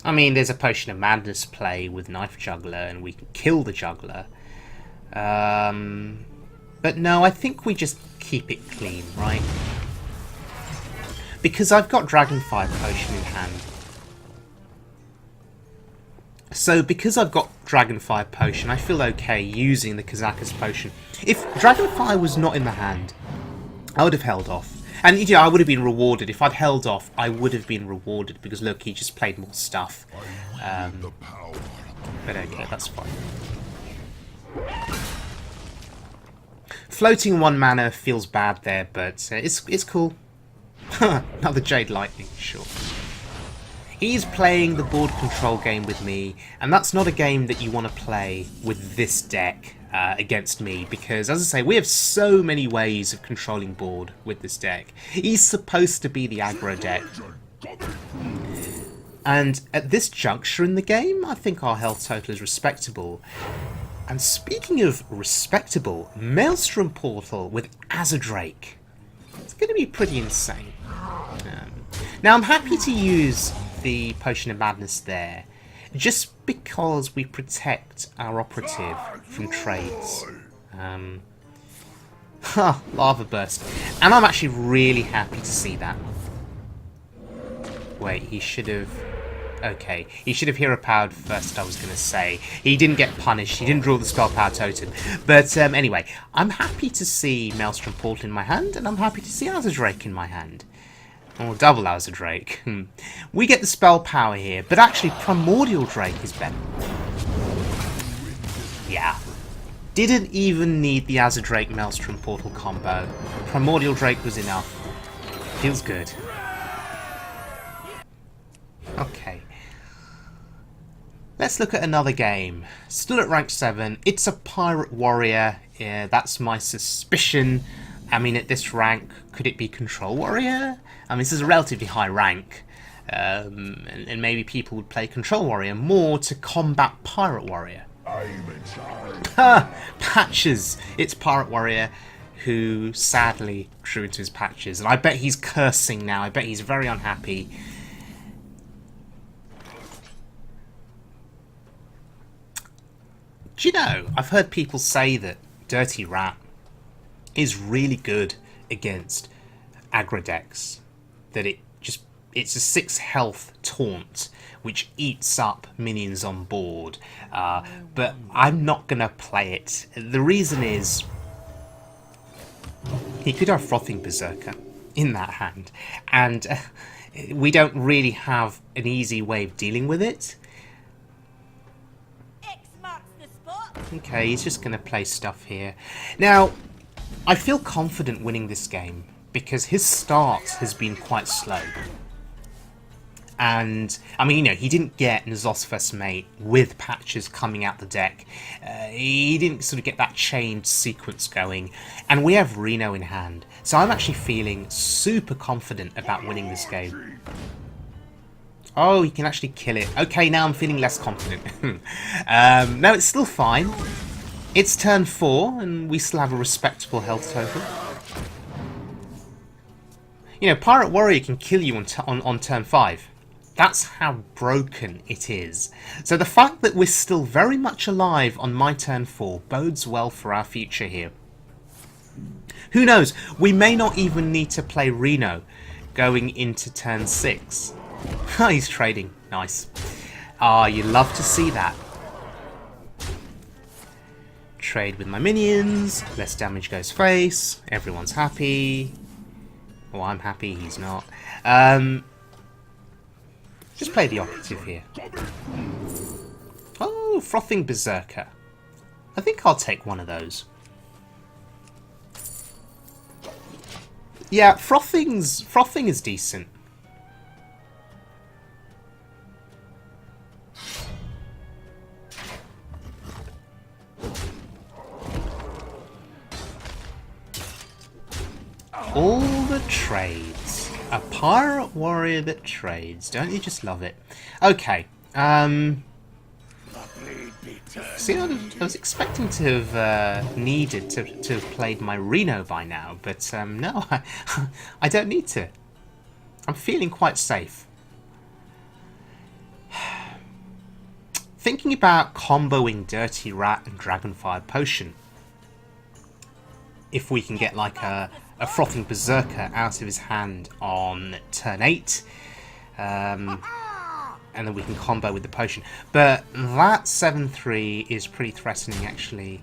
I mean, there's a Potion of Madness play with Knife Juggler, and we can kill the Juggler. But no, I think we just keep it clean, right? Because I've got Dragonfire Potion in hand. So, because I've got Dragonfire Potion, I feel okay using the Kazakus Potion. If Dragonfire was not in the hand, I would have held off. And, you know, I would have been rewarded. If I'd held off, I would have been rewarded, because, look, he just played more stuff. But okay, that's fine. Floating 1 mana feels bad there, but it's cool. Another Jade Lightning, sure. He's playing the board control game with me, and that's not a game that you want to play with this deck against me, because, as I say, we have so many ways of controlling board with this deck. He's supposed to be the aggro deck. And at this juncture in the game, I think our health total is respectable. And speaking of respectable, Maelstrom Portal with Azadrake. It's going to be pretty insane. Now, I'm happy to use the Potion of Madness there, just because we protect our operative from trades. Lava Burst. And I'm actually really happy to see that. Wait, he should have... Okay, he should have Hero Powered first, I was going to say. He didn't get punished, he didn't draw the Spell Power Totem. But anyway, I'm happy to see Maelstrom Portal in my hand, and I'm happy to see Azadrake in my hand. Or double Azadrake. We get the spell power here, but actually Primordial Drake is better. Yeah. Didn't even need the Azadrake Maelstrom Portal combo. Primordial Drake was enough. Feels good. Okay. Let's look at another game. Still at rank 7. It's a Pirate Warrior. Yeah, that's my suspicion. I mean, at this rank, could it be Control Warrior? I mean, this is a relatively high rank, and maybe people would play Control Warrior more to combat Pirate Warrior. Ha! Patches! It's Pirate Warrior who sadly drew into his patches, and I bet he's cursing now. I bet he's very unhappy. Do you know, I've heard people say that Dirty Rat is really good against aggro decks. That it's a 6 health taunt which eats up minions on board. But I'm not gonna play it. The reason is he could have Frothing Berserker in that hand, and we don't really have an easy way of dealing with it. Okay, he's just gonna play stuff here. Now, I feel confident winning this game because his start has been quite slow. And, I mean, you know, he didn't get N'Zoth's Mate with patches coming out the deck. He didn't sort of get that chained sequence going. And we have Reno in hand. So I'm actually feeling super confident about winning this game. Oh, he can actually kill it. Okay, now I'm feeling less confident. No, it's still fine. It's turn 4, and we still have a respectable health total. You know, Pirate Warrior can kill you on turn 5. That's how broken it is. So the fact that we're still very much alive on my turn 4 bodes well for our future here. Who knows, we may not even need to play Reno going into turn 6. He's trading. Nice. Ah, you love to see that. Trade with my minions, less damage goes face, everyone's happy. Oh, I'm happy, he's not. Just play the operative here. Oh, Frothing Berserker. I think I'll take one of those. Yeah, Frothing is decent. All the trades. A pirate warrior that trades. Don't you just love it? Okay. See, I was expecting to have needed to have played my Reno by now, but no, I don't need to. I'm feeling quite safe. Thinking about comboing Dirty Rat and Dragonfire Potion. If we can get like a Frothing Berserker out of his hand on turn 8. And then we can combo with the potion. But that 7-3 is pretty threatening, actually.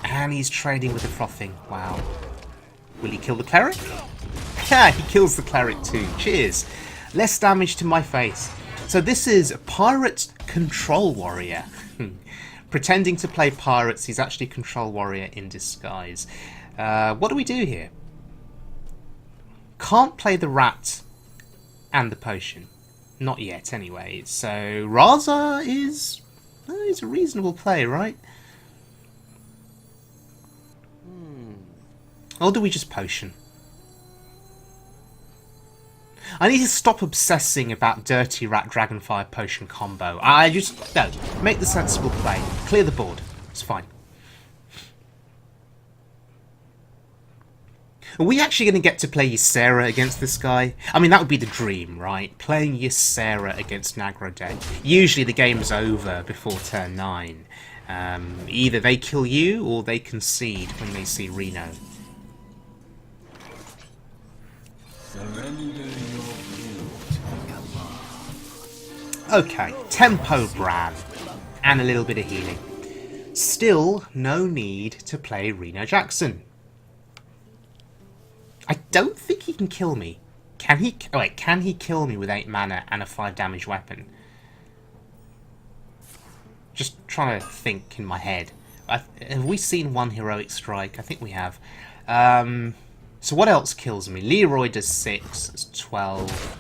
And he's trading with the Frothing. Wow. Will he kill the Cleric? Yeah, he kills the Cleric too. Cheers. Less damage to my face. So this is a Pirate Control Warrior. Pretending to play pirates, he's actually Control Warrior in disguise. What do we do here? Can't play the rat and the potion. Not yet, anyway. So Raza is a reasonable play, right? Or do we just potion? I need to stop obsessing about Dirty Rat Dragonfire Potion combo. No, make the sensible play. Clear the board. It's fine. Are we actually going to get to play Ysera against this guy? I mean, that would be the dream, right? Playing Ysera against an aggro deck. Usually the game's over before turn 9. Either they kill you or they concede when they see Reno. Okay, Tempo Bran. And a little bit of healing. Still no need to play Reno Jackson. I don't think he can kill me. Can he? Oh wait, can he kill me with 8 mana and a 5 damage weapon? Just trying to think in my head. Have we seen one heroic strike? I think we have. So what else kills me? Leroy does 6. That's 12.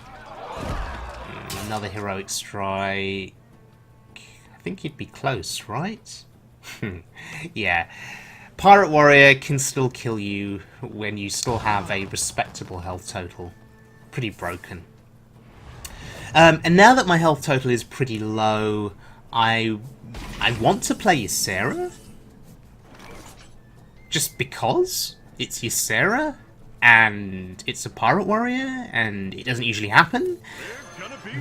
Another heroic strike. I think he'd be close, right? Yeah. Pirate Warrior can still kill you when you still have a respectable health total. Pretty broken. And now that my health total is pretty low, I want to play Ysera. Just because it's Ysera, and it's a Pirate Warrior, and it doesn't usually happen.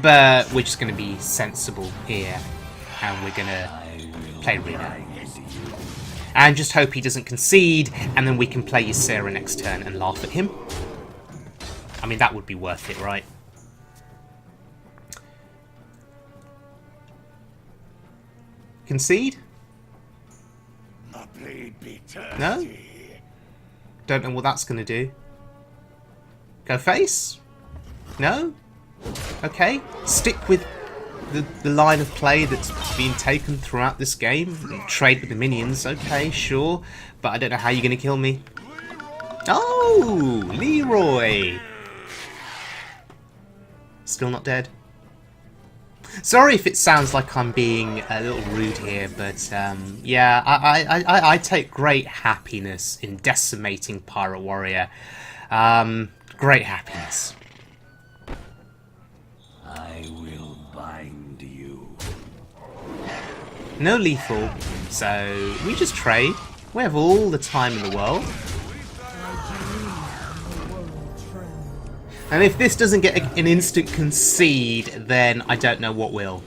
But we're just going to be sensible here, and we're going to play Reno. And just hope he doesn't concede, and then we can play Ysera next turn and laugh at him. I mean, that would be worth it, right? Concede? No? Don't know what that's going to do. Go face? No? Okay. Stick with the line of play that's been taken throughout this game. Trade with the minions. Okay, sure. But I don't know how you're going to kill me. Oh! Leroy! Still not dead? Sorry if it sounds like I'm being a little rude here, but yeah, I take great happiness in decimating Pirate Warrior. Great happiness. I will bind you. No lethal, so we just trade. We have all the time in the world. And if this doesn't get an instant concede, then I don't know what will.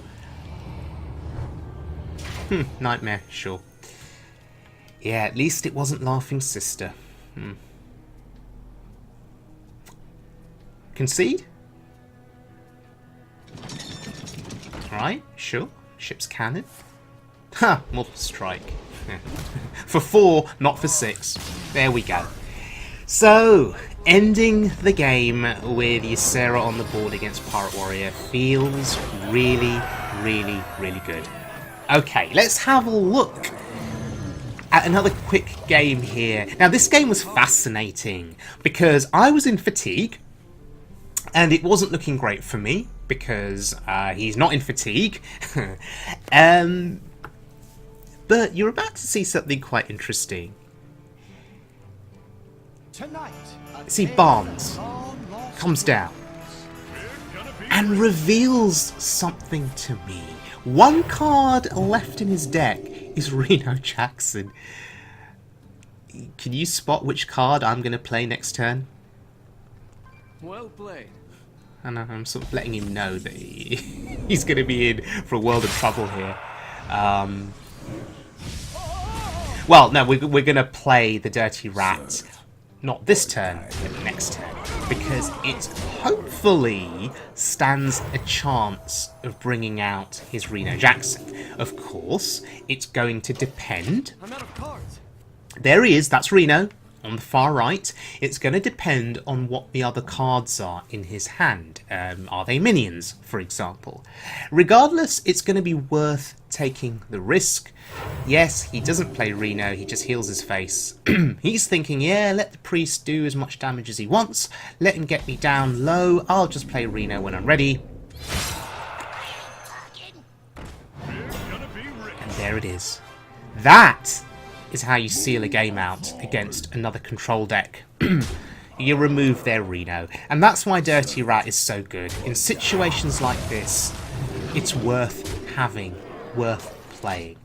Nightmare, sure. Yeah, at least it wasn't Laughing Sister. Concede? Alright, sure. Ship's cannon. Ha! Multiple strike. For 4, not for 6. There we go. So, ending the game with Ysera on the board against Pirate Warrior feels really, really, really good. Okay, let's have a look at another quick game here. Now, this game was fascinating because I was in fatigue and it wasn't looking great for me because he's not in fatigue. But you're about to see something quite interesting. See, Barnes comes down and reveals something to me. One card left in his deck is Reno Jackson. Can you spot which card I'm going to play next turn? Well played. I know, I'm sort of letting him know that he's going to be in for a world of trouble here. Well, no, we're going to play the Dirty Rat. Not this turn, but the next turn. Because it hopefully stands a chance of bringing out his Reno Jackson. Of course, it's going to depend. I'm out of cards. There he is, that's Reno, on the far right. It's going to depend on what the other cards are in his hand. Are they minions, for example? Regardless, it's going to be worth taking the risk. Yes, he doesn't play Reno, he just heals his face. He's thinking, yeah, let the priest do as much damage as he wants, let him get me down low, I'll just play Reno when I'm ready. And there it is. That is how you seal a game out against another control deck. You remove their Reno. And that's why Dirty Rat is so good. In situations like this, it's worth having, worth playing.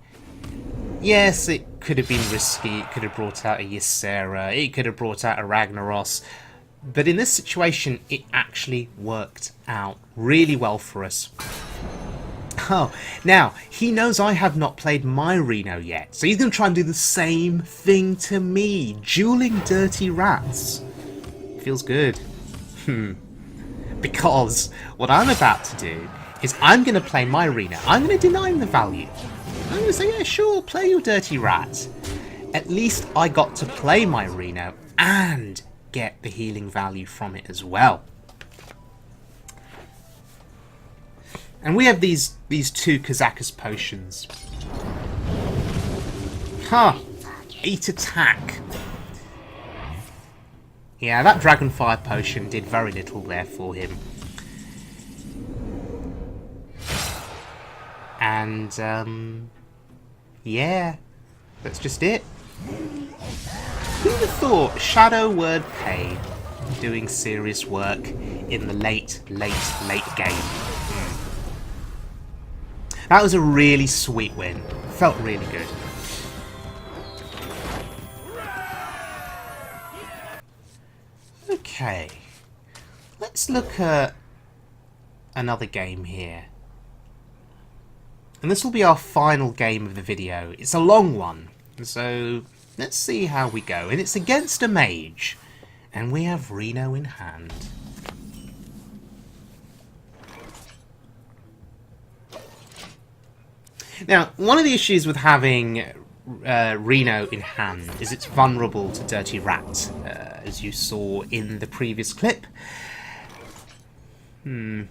Yes, it could have been risky, it could have brought out a Ysera, it could have brought out a Ragnaros, but in this situation, it actually worked out really well for us. Oh, now, he knows I have not played my Reno yet, so he's going to try and do the same thing to me, dueling Dirty Rats. Feels good. Because what I'm about to do is I'm going to play my Reno. I'm going to deny him the value. I'm going to say, yeah, sure, play your Dirty Rat. At least I got to play my Reno and get the healing value from it as well. And we have these 2 Kazakus potions. Huh. 8 attack. Yeah, that Dragonfire potion did very little there for him. And, yeah, that's just it. Who'd have thought Shadow Wordplay doing serious work in the late game? That was a really sweet win. Felt really good. Okay. Let's look at another game here. And this will be our final game of the video. It's a long one, so let's see how we go. And it's against a mage. And we have Reno in hand. Now, one of the issues with having Reno in hand is it's vulnerable to Dirty Rat, as you saw in the previous clip. The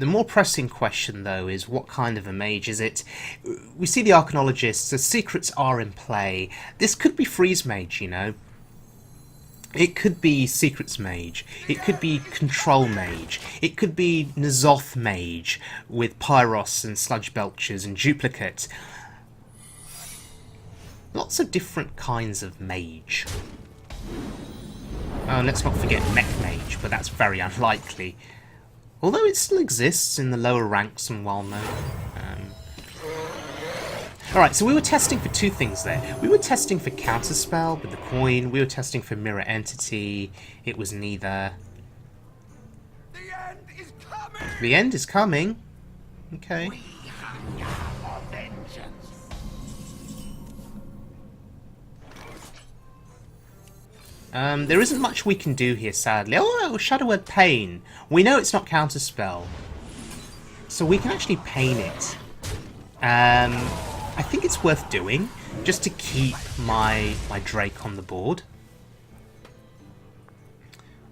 more pressing question, though, is what kind of a mage is it? We see the Archaeologists, the secrets are in play. This could be Freeze Mage, you know. It could be Secrets Mage, it could be Control Mage, it could be N'Zoth Mage with Pyros and Sludge Belchers and Duplicate. Lots of different kinds of mage. Oh, let's not forget Mech Mage, but that's very unlikely. Although it still exists in the lower ranks and wild mode. Alright, so we were testing for two things there. We were testing for Counterspell with the coin. We were testing for Mirror Entity. It was neither. The end is coming! The end is coming. Okay. There isn't much we can do here, sadly. Oh, Shadow Word Pain. We know it's not Counterspell. So we can actually pain it. I think it's worth doing, just to keep my Drake on the board.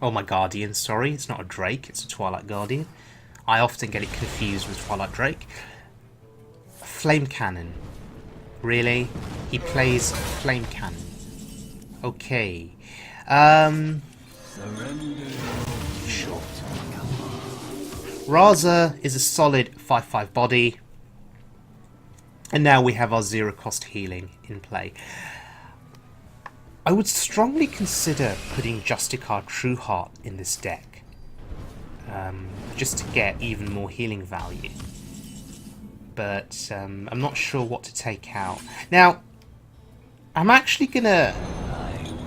Oh, my Guardian, sorry. It's not a Drake, it's a Twilight Guardian. I often get it confused with Twilight Drake. Flame Cannon. Really? He plays Flame Cannon. Okay. Sure. Raza is a solid 5/5 body. And now we have our zero cost healing in play. I would strongly consider putting Justicar Trueheart in this deck. Just to get even more healing value. But I'm not sure what to take out. Now, I'm actually gonna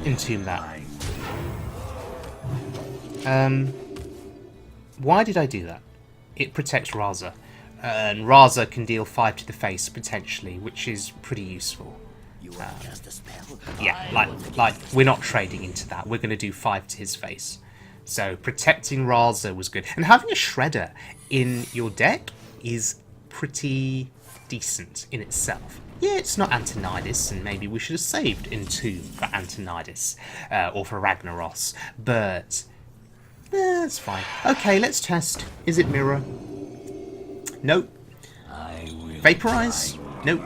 entomb that. Why did I do that? It protects Raza. And Raza can deal 5 to the face, potentially, which is pretty useful. Yeah, like we're not trading into that. We're going to do 5 to his face. So protecting Raza was good. And having a Shredder in your deck is pretty decent in itself. Yeah, it's not Antonidas, and maybe we should have saved Entomb for Antonidas, or for Ragnaros, but it's fine. Okay, let's test. Is it Mirror? Nope. Vaporize? Nope.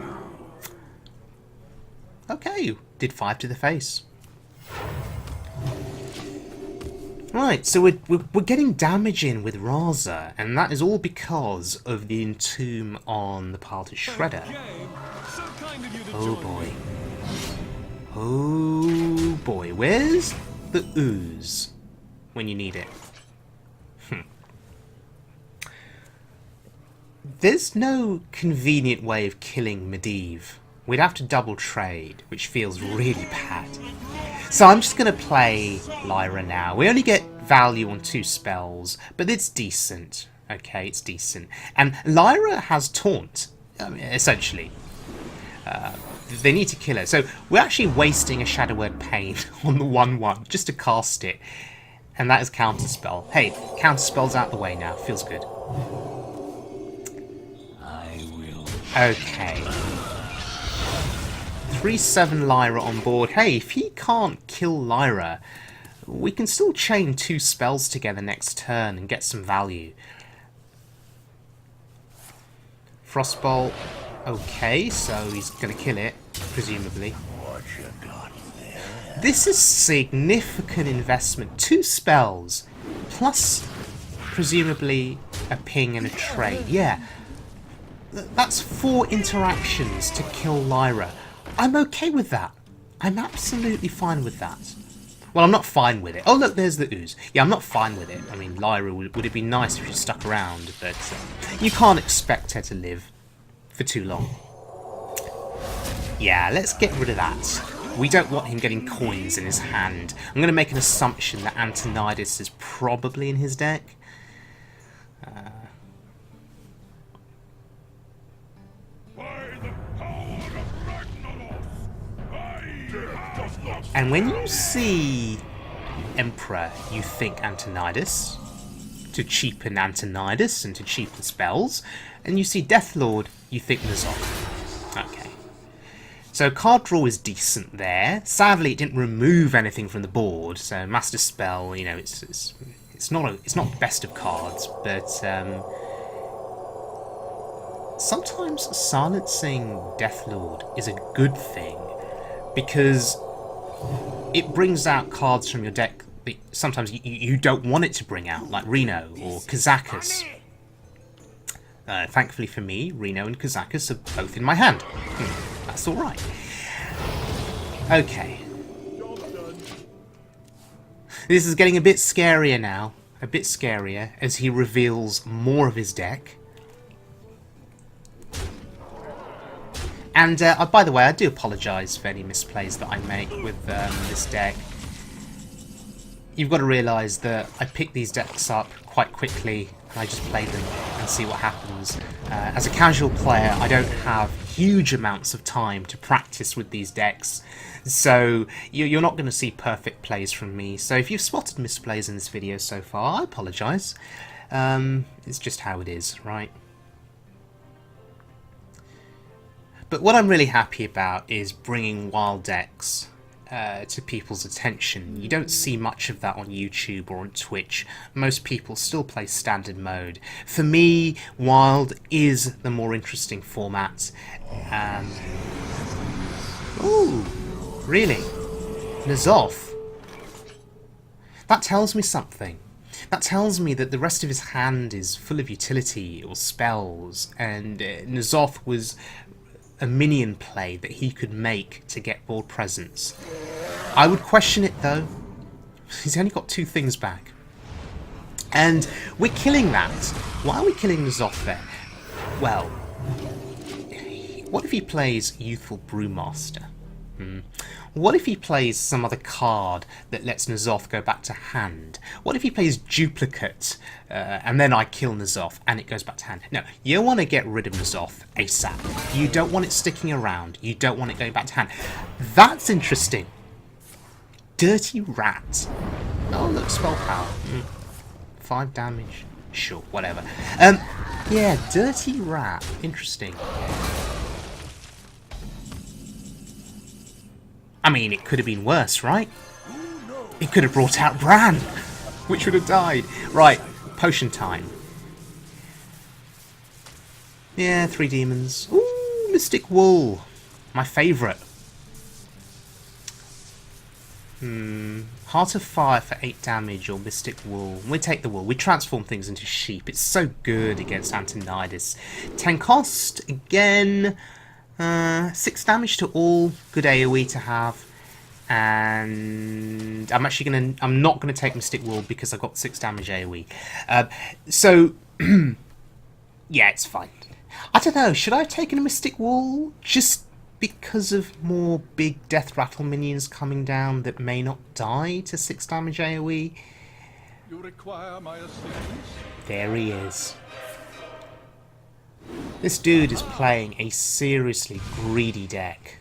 Okay, did 5 to the face. Right, so we're getting damage in with Raza, and that is all because of the Entomb on the Paladin Shredder. Oh boy. Oh boy, where's the ooze when you need it? There's no convenient way of killing Medivh. We'd have to double trade, which feels really bad. So I'm just going to play Lyra now. We only get value on 2 spells, but it's decent. Okay, it's decent. And Lyra has Taunt, essentially. They need to kill her. So we're actually wasting a Shadow Word Pain on the 1/1 just to cast it. And that is Counterspell. Hey, Counterspell's out the way now. Feels good. Okay. 3/7 Lyra on board. Hey, if he can't kill Lyra, we can still chain 2 spells together next turn and get some value. Frostbolt. Okay, so he's going to kill it, presumably. This is significant investment. 2 spells, plus presumably a ping and a trade. Yeah. That's 4 interactions to kill Lyra. I'm okay with that. I'm absolutely fine with that. Well, I'm not fine with it. Oh, look, there's the ooze. Yeah, I'm not fine with it. I mean, Lyra, would it be nice if she stuck around, but you can't expect her to live for too long. Yeah, let's get rid of that. We don't want him getting coins in his hand. I'm going to make an assumption that Antonidas is probably in his deck. And when you see Emperor, you think Antonidas, to cheapen Antonidas and to cheapen spells. And you see Deathlord, you think N'Zoth. Okay. So card draw is decent there. Sadly, it didn't remove anything from the board. So Master Spell, you know, it's not the best of cards, but sometimes silencing Deathlord is a good thing, because it brings out cards from your deck that sometimes you don't want it to bring out, like Reno or Kazakus. Thankfully for me, Reno and Kazakus are both in my hand. That's alright. Okay. This is getting a bit scarier now. A bit scarier as he reveals more of his deck. And, by the way, I do apologise for any misplays that I make with this deck. You've got to realise that I pick these decks up quite quickly and I just play them and see what happens. As a casual player, I don't have huge amounts of time to practice with these decks, so you're not going to see perfect plays from me. So if you've spotted misplays in this video so far, I apologise. It's just how it is, right? But what I'm really happy about is bringing wild decks to people's attention. You don't see much of that on YouTube or on Twitch. Most people still play standard mode. For me, wild is the more interesting format. Ooh, really? N'Zoth? That tells me something. That tells me that the rest of his hand is full of utility or spells, and N'Zoth was a minion play that he could make to get board presence. I would question it though. He's only got 2 things back. And we're killing that. Why are we killing N'Zoth there? Well, what if he plays Youthful Brewmaster? What if he plays some other card that lets N'Zoth go back to hand? What if he plays Duplicate, and then I kill N'Zoth and it goes back to hand? No, you want to get rid of N'Zoth ASAP. You don't want it sticking around. You don't want it going back to hand. That's interesting. Dirty Rat. Oh, look, spell power. 5 damage. Sure, whatever. Yeah, Dirty Rat. Interesting. I mean, it could have been worse, right? It could have brought out Bran, which would have died. Right, potion time. Yeah, 3 demons. Ooh, Mystic Wool. My favourite. Heart of Fire for 8 damage or Mystic Wool. We take the wool. We transform things into sheep. It's so good against Antonidas. 10 cost, again. 6 damage to all, good AoE to have, and I'm not gonna take Mystic Wool because I've got 6 damage AoE. So yeah, it's fine. I don't know, should I have taken a Mystic Wool just because of more big Death Rattle minions coming down that may not die to 6 damage AoE? You require my assistance? There he is. This dude is playing a seriously greedy deck.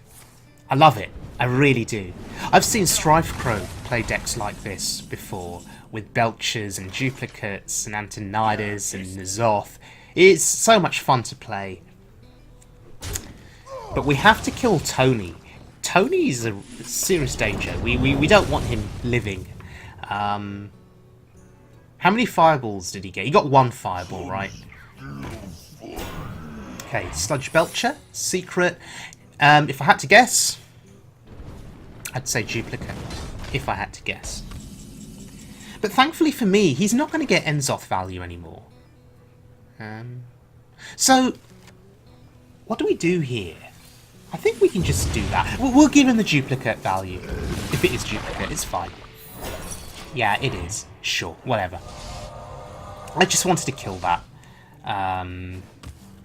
I love it. I really do. I've seen Strife Crow play decks like this before, with Belchers and Duplicates and Antonidas and N'Zoth. It's so much fun to play. But we have to kill Tony. Tony's a serious danger. We don't want him living. How many fireballs did he get? He got 1 fireball, right? Okay, Sludge Belcher, Secret. If I had to guess, I'd say Duplicate, if I had to guess. But thankfully for me, he's not going to get N'Zoth value anymore. So, what do we do here? I think we can just do that. We'll give him the Duplicate value. If it is Duplicate, it's fine. Yeah, it is. Sure, whatever. I just wanted to kill that.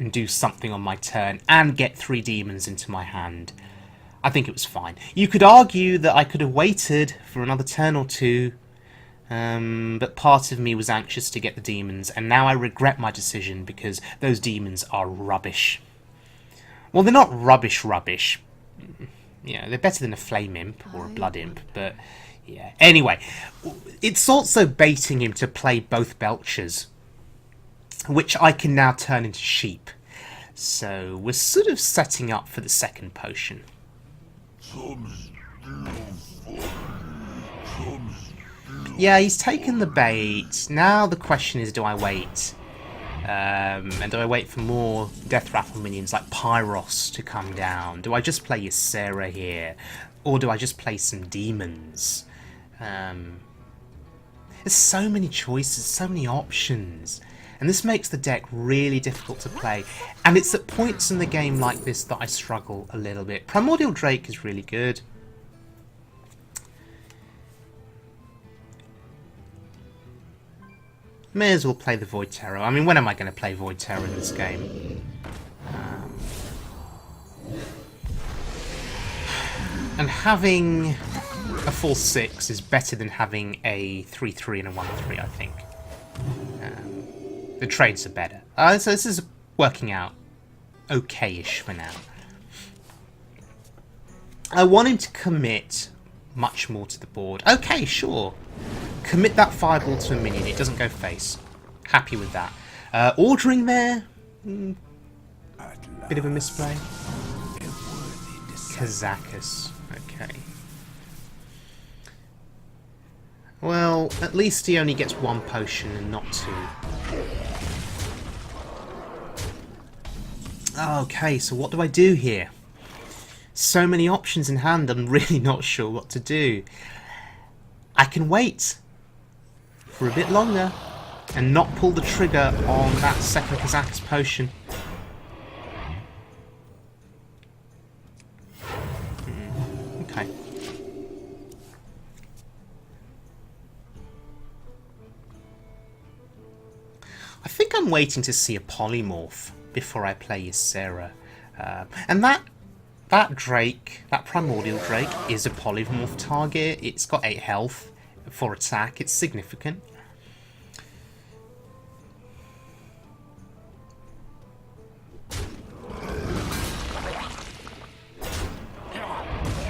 And do something on my turn and get 3 demons into my hand. I think it was fine. You could argue that I could have waited for another turn or 2, but part of me was anxious to get the demons, and now I regret my decision because those demons are rubbish. Well, they're not rubbish. Yeah, they're better than a Flame Imp or a Blood Imp, but yeah. Anyway, it's also baiting him to play both Belchers, which I can now turn into sheep. So we're sort of setting up for the second potion. Yeah, he's taken the bait. Now the question is, do I wait? And do I wait for more Death Rattle minions like Pyros to come down? Do I just play Ysera here? Or do I just play some demons? There's so many choices, so many options. And this makes the deck really difficult to play. And it's at points in the game like this that I struggle a little bit. Primordial Drake is really good. May as well play the Void Terror. I mean, when am I going to play Void Terror in this game? And having a 4/6 is better than having a 3/3 and a 1/3, I think. The trades are better. So this is working out okay-ish for now. I want him to commit much more to the board. Okay, sure. Commit that fireball to a minion. It doesn't go face. Happy with that. Ordering there. Bit of a misplay. Kazakus. Okay. Well, at least he only gets one potion and not two. Okay, so what do I do here? So many options in hand, I'm really not sure what to do. I can wait for a bit longer and not pull the trigger on that second Kazakus potion. Okay. I think I'm waiting to see a polymorph before I play Ysera. And that Drake, that Primordial Drake, is a polymorph target. It's got 8 health for attack. It's significant.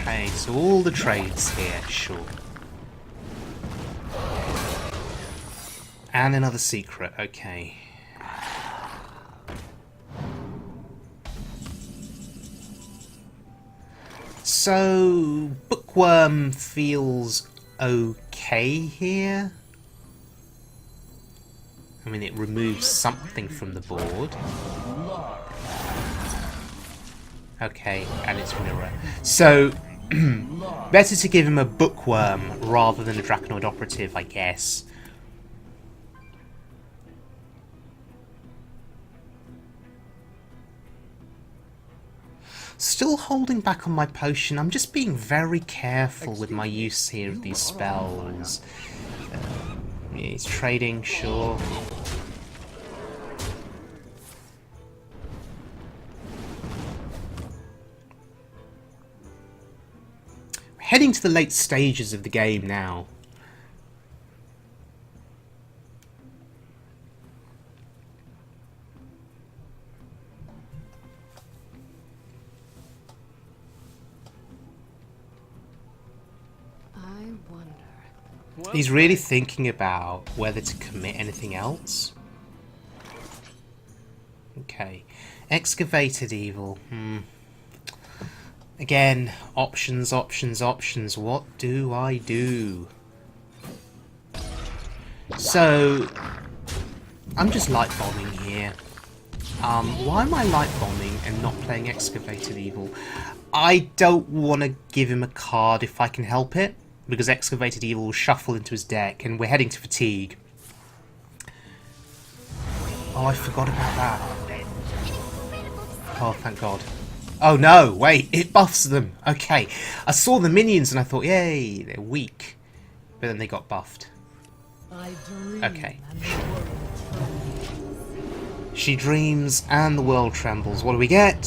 Okay, so all the trades here, sure. And another secret, okay. So, Bookworm feels okay here. I mean, it removes something from the board. Okay, and it's Mirror. So, better to give him a Bookworm rather than a Draconiid Operative, I guess. Still holding back on my potion. I'm just being very careful with my use here of these spells. He's trading, sure. Heading to the late stages of the game now. He's really thinking about whether to commit anything else. Okay. Excavated Evil. Again, options, options, options. What do I do? So, I'm just light bombing here. Why am I light bombing and not playing Excavated Evil? I don't want to give him a card if I can help it, because Excavated Evil will shuffle into his deck, and we're heading to Fatigue. Oh, I forgot about that. Oh, thank God. Oh no, wait, it buffs them. Okay, I saw the minions and I thought, yay, they're weak. But then they got buffed. Okay. She dreams and the world trembles. What do we get?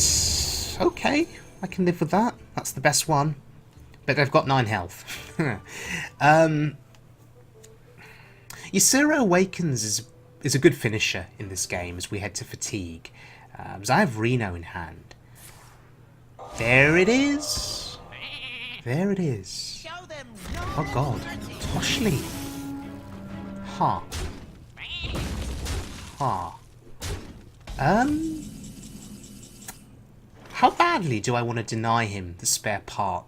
Okay, I can live with that. That's the best one. But they've got 9 health. Ysera Awakens is a good finisher in this game as we head to Fatigue. Because I have Reno in hand. There it is. There it is. Oh God. Toshli. Ha. Ha. How badly do I want to deny him the spare part?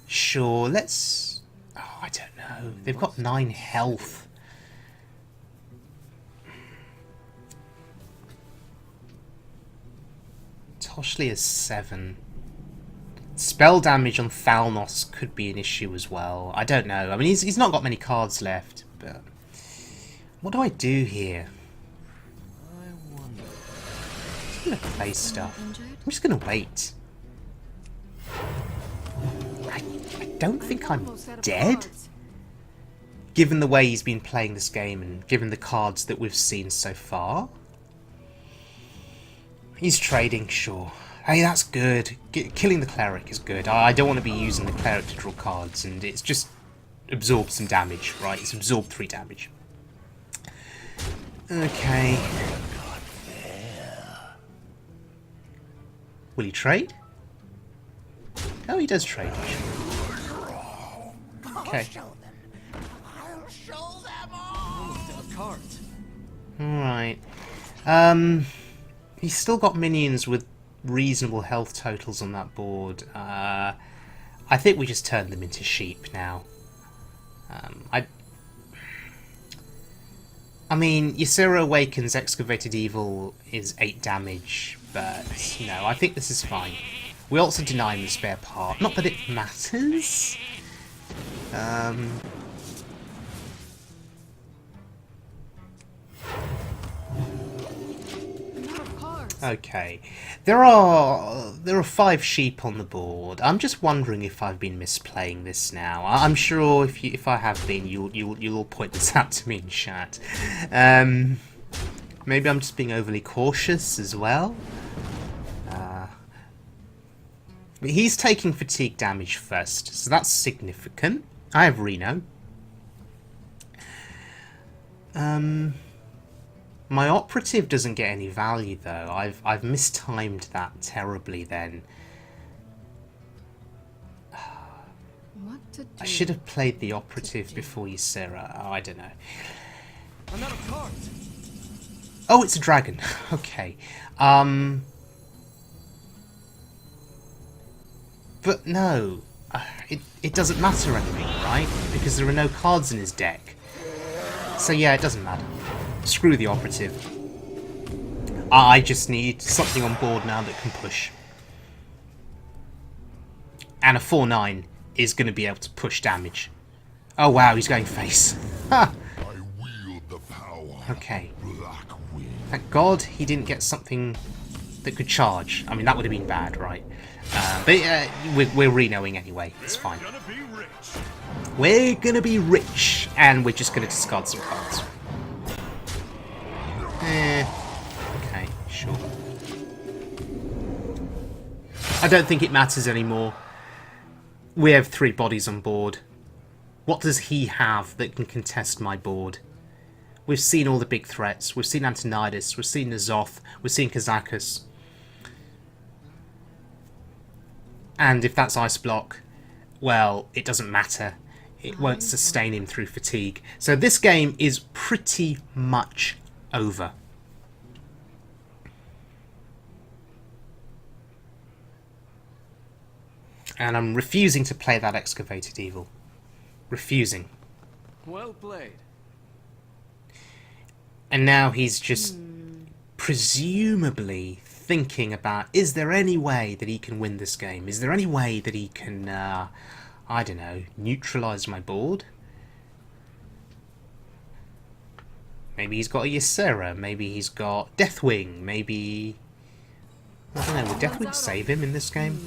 Sure, let's... Oh, don't know. They've got 9 health. Toshli is 7. Spell damage on Thalnos could be an issue as well. I don't know. I mean, he's not got many cards left, but... What do I do here? I'm just going to play stuff. I'm just going to wait. I don't think I'm dead. Given the way he's been playing this game and given the cards that we've seen so far. He's trading, sure. Hey, that's good. Killing the cleric is good. I don't want to be using the cleric to draw cards, and it's just absorbed some damage, right? It's absorbed 3 damage. Okay. Will he trade? Oh, he does trade. Okay. Alright. He's still got minions with reasonable health totals on that board. I think we just turn them into sheep now. I mean, Ysera Awakens Excavated Evil is 8 damage, but no, I think this is fine. We also deny him the spare part. Not that it matters. Okay, there are 5 sheep on the board. I'm just wondering if I've been misplaying this now. I'm sure if I have been, you'll all point this out to me in chat. Maybe I'm just being overly cautious as well. But he's taking fatigue damage first, so that's significant. I have Reno. My operative doesn't get any value though. I've mistimed that terribly then. What to do? I should have played the operative before Ysera. Oh, I don't know. I'm out of cards. Oh, it's a dragon. Okay. But no. It doesn't matter anything, right? Because there are no cards in his deck. So yeah, it doesn't matter. Screw the operative. I just need something on board now that can push. And a 4/9 is going to be able to push damage. Oh wow, he's going face. Ha! I wield the power. Okay. Black wind. Thank God he didn't get something that could charge. I mean, that would have been bad, right? But we're Renoing anyway. It's fine. We're going to be rich. And we're just going to discard some cards. Okay, sure. I don't think it matters anymore. We have 3 bodies on board. What does he have that can contest my board? We've seen all the big threats. We've seen Antonidas. We've seen N'Zoth. We've seen Kazakus. And if that's Ice Block, well, it doesn't matter. It won't sustain him through fatigue. So this game is pretty much over. And I'm refusing to play that Excavated Evil. Refusing. Well played. And now he's just presumably thinking about, is there any way that he can win this game? Is there any way that he can, I don't know, neutralise my board? Maybe he's got a Ysera, maybe he's got Deathwing, maybe... I don't know, would Deathwing save him in this game?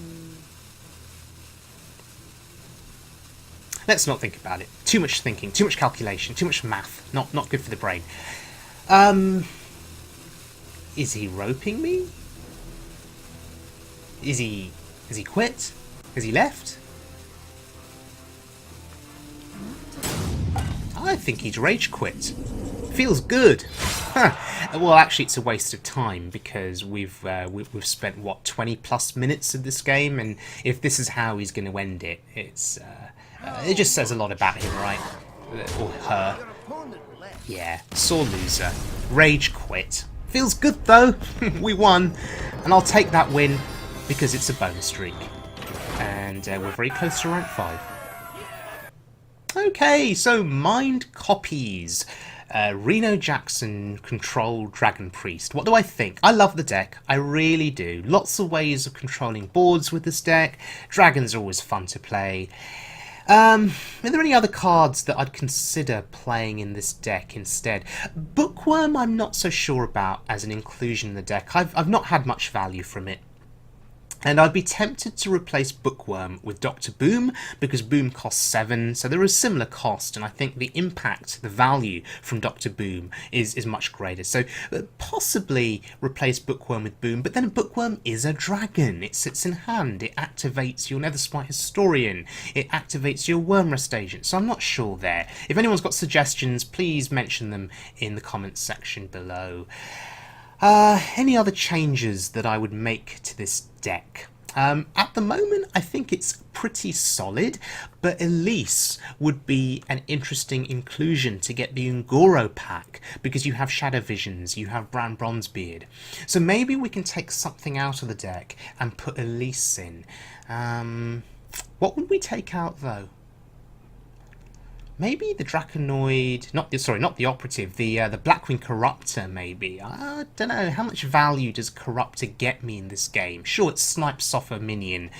Let's not think about it. Too much thinking, too much calculation, too much math. Not good for the brain. Is he roping me? Has he quit? Has he left? I think he's rage quit. Feels good. Well, actually, it's a waste of time because we've spent what 20+ minutes of this game, and if this is how he's going to end it, it just says a lot about him, right? Or her. Yeah, sore loser. Rage quit. Feels good though. We won, and I'll take that win because it's a bonus streak, and we're very close to rank 5. Okay, so mind copies. Reno Jackson control Dragon Priest. What do I think? I love the deck. I really do. Lots of ways of controlling boards with this deck. Dragons are always fun to play. Are there any other cards that I'd consider playing in this deck instead? Bookworm I'm not so sure about as an inclusion in the deck. I've not had much value from it. And I'd be tempted to replace Bookworm with Dr. Boom, because Boom costs 7, so there is similar cost, and I think the impact, the value from Dr. Boom is much greater. So possibly replace Bookworm with Boom, but then Bookworm is a dragon. It sits in hand, it activates your Netherspite Historian, it activates your Wormrest Agent, so I'm not sure there. If anyone's got suggestions, please mention them in the comments section below. Any other changes that I would make to this deck? At the moment, I think it's pretty solid, but Elise would be an interesting inclusion to get the Ungoro pack, because you have Shadow Visions, you have Bran Bronzebeard. So maybe we can take something out of the deck and put Elise in. What would we take out, though? Maybe the Draconoid, not the Operative, the Blackwing Corruptor, maybe. I don't know, how much value does Corruptor get me in this game? Sure, it snipes off a minion,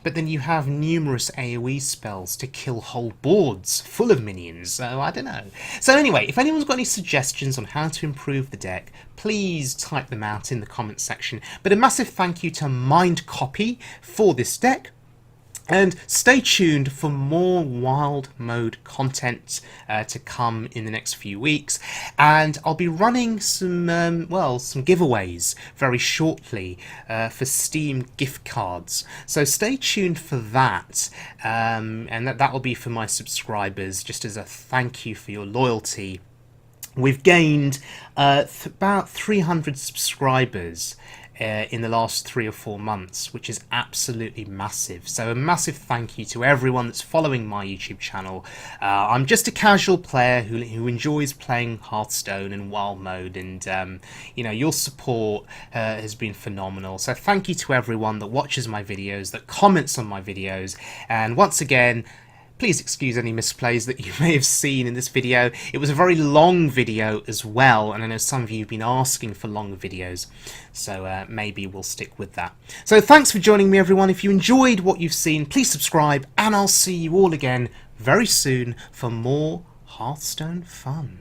but then you have numerous AoE spells to kill whole boards full of minions, so I don't know. So anyway, if anyone's got any suggestions on how to improve the deck, please type them out in the comments section. But a massive thank you to Mind Copy for this deck. And stay tuned for more wild mode content to come in the next few weeks, and I'll be running some some giveaways very shortly for Steam gift cards. So stay tuned for that, and that will be for my subscribers, just as a thank you for your loyalty. We've gained about 300 subscribers in the last 3 or 4 months, which is absolutely massive. So a massive thank you to everyone that's following my YouTube channel. I'm just a casual player who enjoys playing Hearthstone and wild mode, and you know, your support has been phenomenal. So thank you to everyone that watches my videos, that comments on my videos, and once again, please excuse any misplays that you may have seen in this video. It was a very long video as well, and I know some of you have been asking for longer videos, so maybe we'll stick with that. So thanks for joining me, everyone. If you enjoyed what you've seen, please subscribe, and I'll see you all again very soon for more Hearthstone fun.